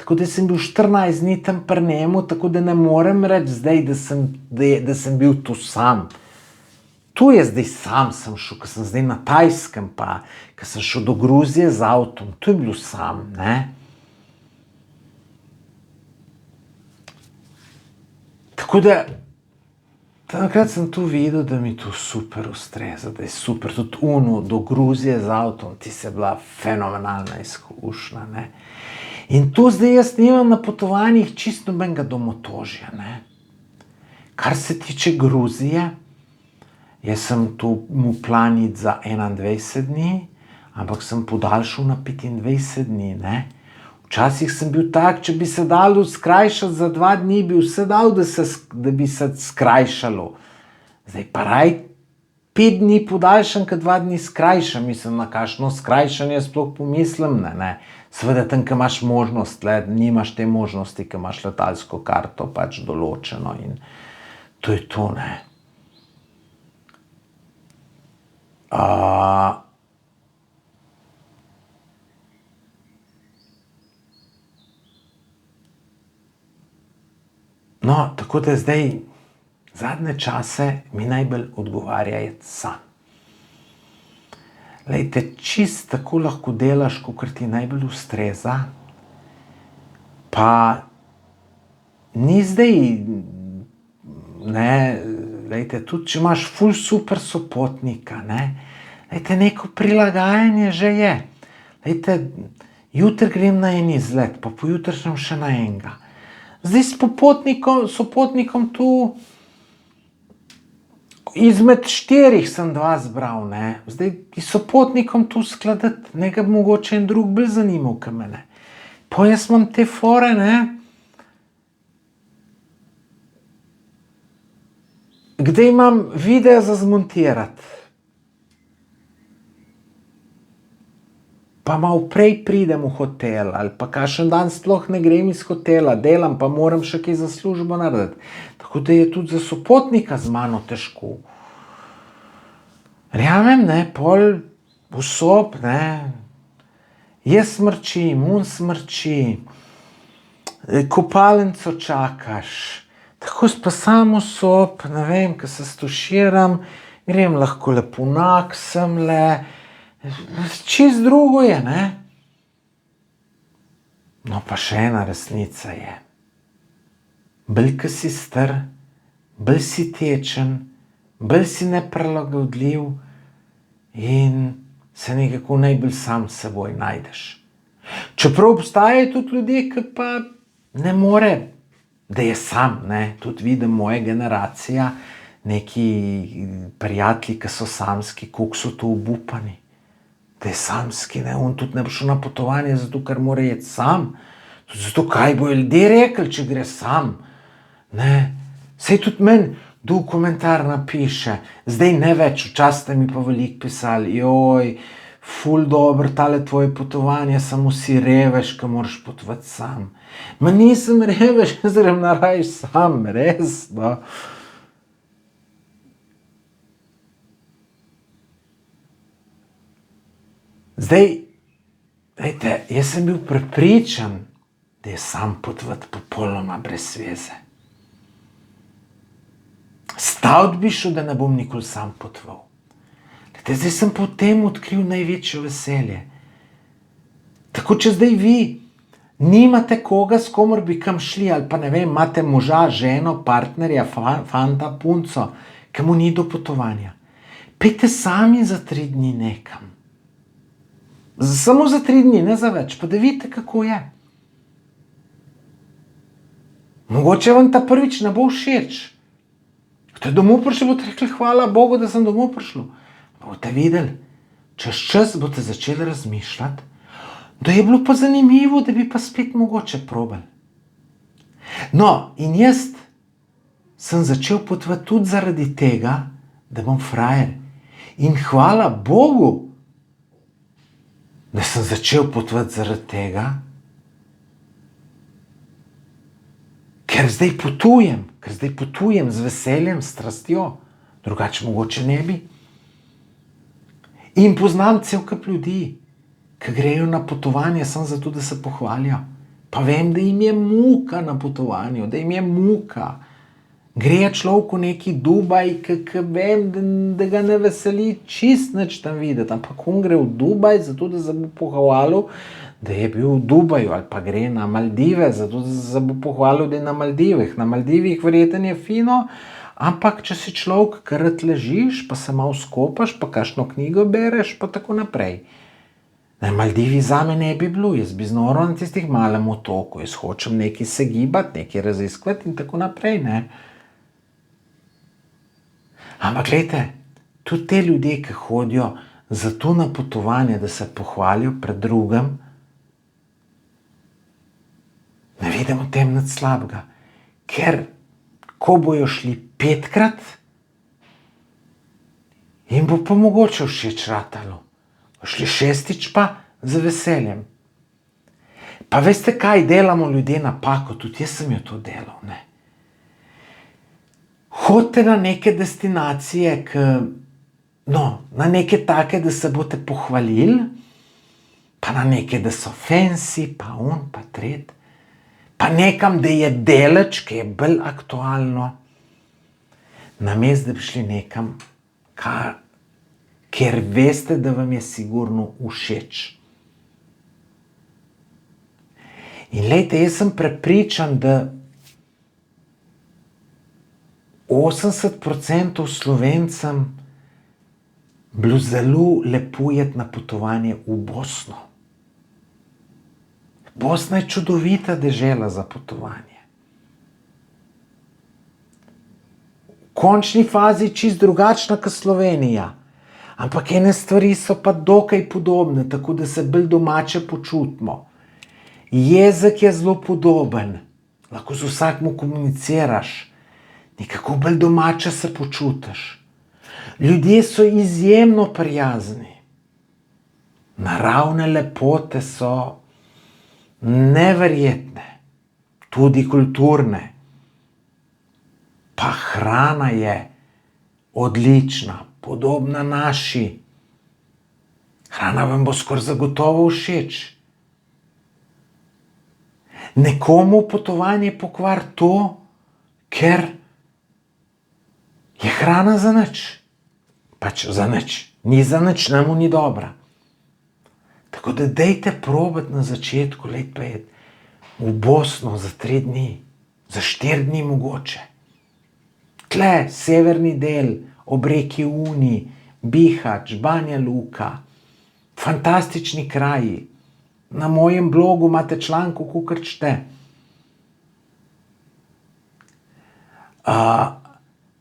tako da sem bil 14 dni tam pri njemu, tako da ne morem reči zdaj, da sem bil tu sam. Tu je zdaj sam sem šel, ko sem zdaj na Tajskem, pa ko sem šel do Gruzije z avtom, tu je bil sam, Tako da, takrat sem tu videl, da mi to super ustreza, da je super. Tudi do Gruzije z avtom, ti se bila fenomenalna izkušnja, In tu zdaj jaz nimam na potovanjih čisto nobenega domotožja, Kar se tiče Gruzije, jaz sem tu mu planit za 21 dni, ampak sem podaljšal na 25 dni, Včasih sem bil tak, če bi se dalo skrajšati za 2 dni, bi vse dal, da bi se skrajšalo. Zdaj pa raj 5 dni podaljšam, kot 2 dni skrajšam. Mislim, na kakšno skrajšanje sploh pomislim, Seveda tam, ko imaš možnost, nimaš te možnosti, ko imaš letalsko karto pač določeno in to je to, No, tako da zdaj, zadnje čase mi najbolj odgovarja iti sam. Glejte, čisto tako lahko delaš, kakor ti najbolj ustreza, pa ni zdaj, glejte, tudi če imaš ful super sopotnika, glejte, neko prilagajanje že je. Glejte, jutri grem na en izlet, pa pojutrišnjem še na enega. Zdaj s sopotnikom tu, izmed 4 sem 2 zbral, Zdaj s sopotnikom tu skladati, nekaj mogoče en drug bolj zanimal, kot mene. Pa jaz imam te fore, Kdaj imam video za zmontirati. Pa malo prej pridem v hotel, ali pa kakšen dan sploh ne grem iz hotela, delam, pa moram še kaj za službo narediti. Tako da je tudi za sopotnika z mano težko. Verjamem, pol vsob, jaz smrčim, on smrči, kopalnico čakaš, tako pa samo sob, ko se stuširam, grem lahko lepo nag semle, čisto drugo je, No pa še ena resnica je. Bolj, ko si star, bolj si tečen, bolj si neprilagodljiv in se nekako najbolj sam s seboj najdeš. Čeprav obstajajo tudi ljudje, ki pa ne more, da je sam, Tudi vidim moja generacija, neki prijatelji, ki so samski, koliko so to obupani. Da je samski, on tudi ne bo šel na potovanje, zato ker mora iti sam. Tudi zato, kaj bojo ljudje rekli, če gre sam. Saj tudi meni kdo komentar napiše, zdaj ne več, včasih ste mi pa veliko pisali, joj, ful dobro tale tvoje potovanje, samo si revež, ko moraš potovati sam. Ma nisem revež, jaz grem naraj sam, res, Zdaj, jaz sem bil prepričan, da je sam potovati popolnoma brez veze. Davd bi šel, da ne bom nikoli sam potoval. Zdaj sem potem odkril največje veselje. Tako, če zdaj vi nimate koga, s komer bi kam šli, ali pa ne vem, imate moža, ženo, partnerja, fanta, punco, ki mu ni do potovanja. Pejte sami za 3 dni nekam. Samo za 3 dni, ne za več, pa da vidite, kako je. Mogoče vam ta prvič ne bo všeč. Ko ste domov prišli, boste rekli, hvala Bogu, da sem domov prišel. Boste videli, čez čas boste začeli razmišljati, da je bilo pa zanimivo, da bi pa spet mogoče probali. No, in jaz sem začel potovati tudi zaradi tega, da bom frajer. In hvala Bogu, da sem začel potovati zaradi tega, ker zdaj potujem z veseljem, strastjo, drugače mogoče ne bi. In poznam cel kup ljudi, ki grejo na potovanje samo zato, da se pohvalijo. Pa vem, da jim je muka na potovanju, da jim je muka. Gre človek v neki Dubaj, ki vem, da ga ne veseli čist nič tam videti, ampak on gre v Dubaj zato, da se bo pohvalil, da je bil v Dubaju, ali pa gre na Maldive, zato da se bo pohvalil, da je na Maldivih. Na Maldivih verjetno je fino, ampak če si človek, ki rad ležiš, pa se malo skopaš, pa kakšno knjigo bereš, pa tako naprej. Na Maldivi zame ne bi bilo, jaz bi znoro na tistih malem otoku, jaz hočem nekaj se gibati, nekaj raziskovati in tako naprej, ne. Ampak gledajte, tudi te ljudje, ki hodijo zato na potovanje, da se pohvalijo pred drugim, ne vidim v tem nič slabega. Ker ko bojo šli 5-krat, jim bo pa mogoče všeč ratalo. Šli 6-tič pa z veseljem. Pa veste kaj, delamo ljudje napako, tudi jaz sem jo to delal, ne. Hodite na neke destinacije, na neke take, da se boste pohvalili, pa na neke, da so fancy, pa pa tret, pa nekam, da je deleč, ki je bolj aktualno, namesto da bi šli nekam, ker veste, da vam je sigurno všeč. In glejte, jaz sem prepričan, da 80% Slovencem bilo zelo lepo iti na potovanje v Bosno. Bosna je čudovita dežela za potovanje. V končni fazi čist drugačna kot Slovenija, ampak ene stvari so pa dokaj podobne, tako da se bolj domače počutimo. Jezik je zelo podoben, lahko z vsakmu komuniciraš, nekako bolj domače se počutiš. Ljudje so izjemno prijazni. Naravne lepote so neverjetne, tudi kulturne. Pa hrana je odlična, podobna naši. Hrana vam bo skoraj zagotovo všeč. Nekomu potovanje pokvari to, ker je hrana za nič. Pač za nič. Ni za nič, nam ni dobra. Tako da dejte probati na začetku let pa je v Bosno za 3 dni, za 4 dni mogoče. Tle, severni del, ob reki Uni, Bihać, Banja Luka, fantastični kraji. Na mojem blogu imate članek, kakor čte.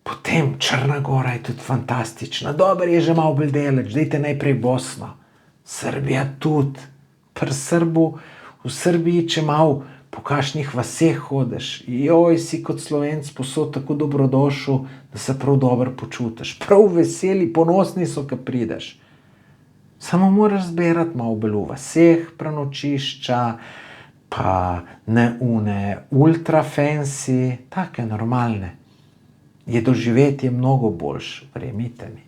Potem Črna Gora je tudi fantastična. Dober je že malo bolj daleč, dajte najprej Bosno. Srbija tudi. Pri Srbu, v Srbiji, če malo po kakšnih vaseh hodiš, si kot Slovenc posod tako dobrodošel, da se prav dobro počutiš. Prav veseli, ponosni so, ko prideš. Samo moraš zbirati malo bolj v vaseh prenočišča, pa ne ultra fancy, take normalne. Je doživetje mnogo boljš, verjemite mi.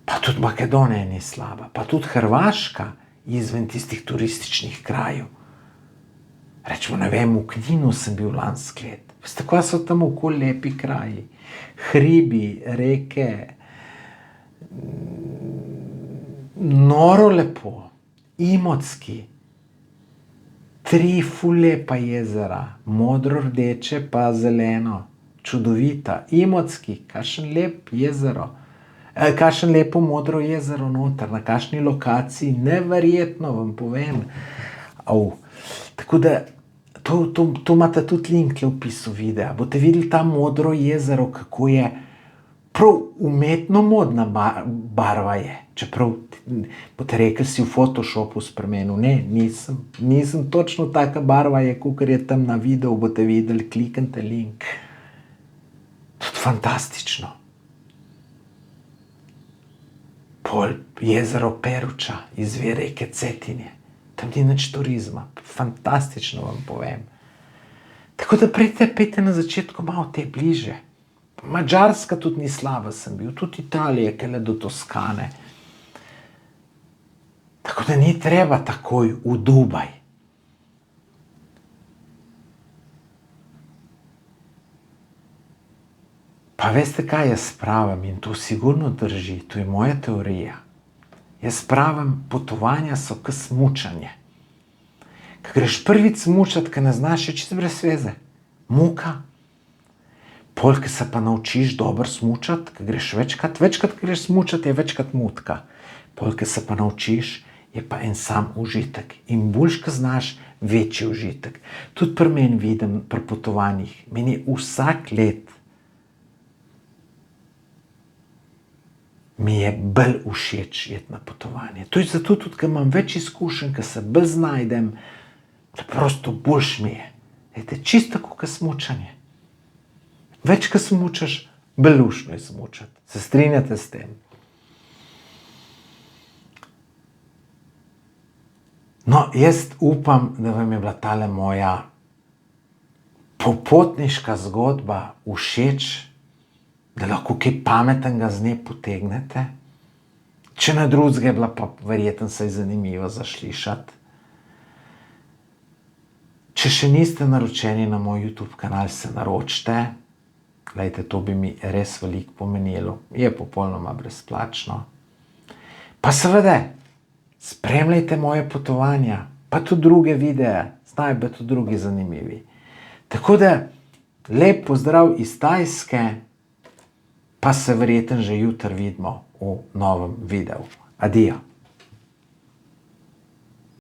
Pa tudi Makedonija ni slaba, pa tudi Hrvaška izven tistih turističnih krajev. Rečemo, ne vem, v Kninu sem bil lansko leto. Veste, kaj so tam okoli lepi kraji? Hribi, reke, noro lepo, Imotski, 3 ful lepa jezera, modro rdeče pa zeleno, čudovita. Imotski, kakšen lep jezero, kakšen lepo modro jezero noter, na kakšni lokaciji, neverjetno, vam povem. Tako da, to imate tudi link v opisu videa. Boste videli ta modro jezero, kako je prav umetno modna barva je. Čeprav boste rekli, si v Photoshopu spremenil. Ne, nisem točno taka barva je, kakor je tam na videu, boste videli, kliknite link. Tudi fantastično. Pol jezero Peruča, izvir reke Cetinje. Tam ni nič turizma. Fantastično vam povem. Tako da pejte na začetku malo te bliže. Madžarska tudi ni slaba, sem bil. Tudi Italija, kele do Toskane. Tako da ni treba takoj v Dubaj. Pa veste, kaj jaz pravim, in to sigurno drži, to je moja teorija. Jaz pravim, potovanja so kot smučanje. Ko greš prvič smučat, ko ne znaš, je čisto brez veze. Muka. Pol, ko se pa naučiš dobro smučat, ko greš večkrat greš smučat, je večkrat mutka. Pol, ko se pa naučiš, je pa en sam užitek. In boljš, ko znaš, večji užitek. Tudi pri meni vidim pri potovanjih. Meni je vsak let mi je bolj všeč iti na potovanje. To je zato tudi, ker imam več izkušenj, ker se bolj znajdem, da prosto boljš mi je. Dajte, čisto tako, kot smučanje. Več, ko smučaš, bolj luštno je smučati. Se strinjate s tem? No, jaz upam, da vam je bila tale moja popotniška zgodba všeč, da lahko kaj pametnega z nje potegnete. Če na drugega je bila pa verjetno se zanimivo zaslišati. Če še niste naročeni na moj YouTube kanal, se naročite. Glejte, to bi mi res veliko pomenilo. Je popolnoma brezplačno. Pa seveda, spremljajte moje potovanja, pa tudi druge videe. Znajo biti tudi drugi zanimivi. Tako da, lep pozdrav iz Tajske, pa se verjetno že jutri vidimo v novem videu. Adijo.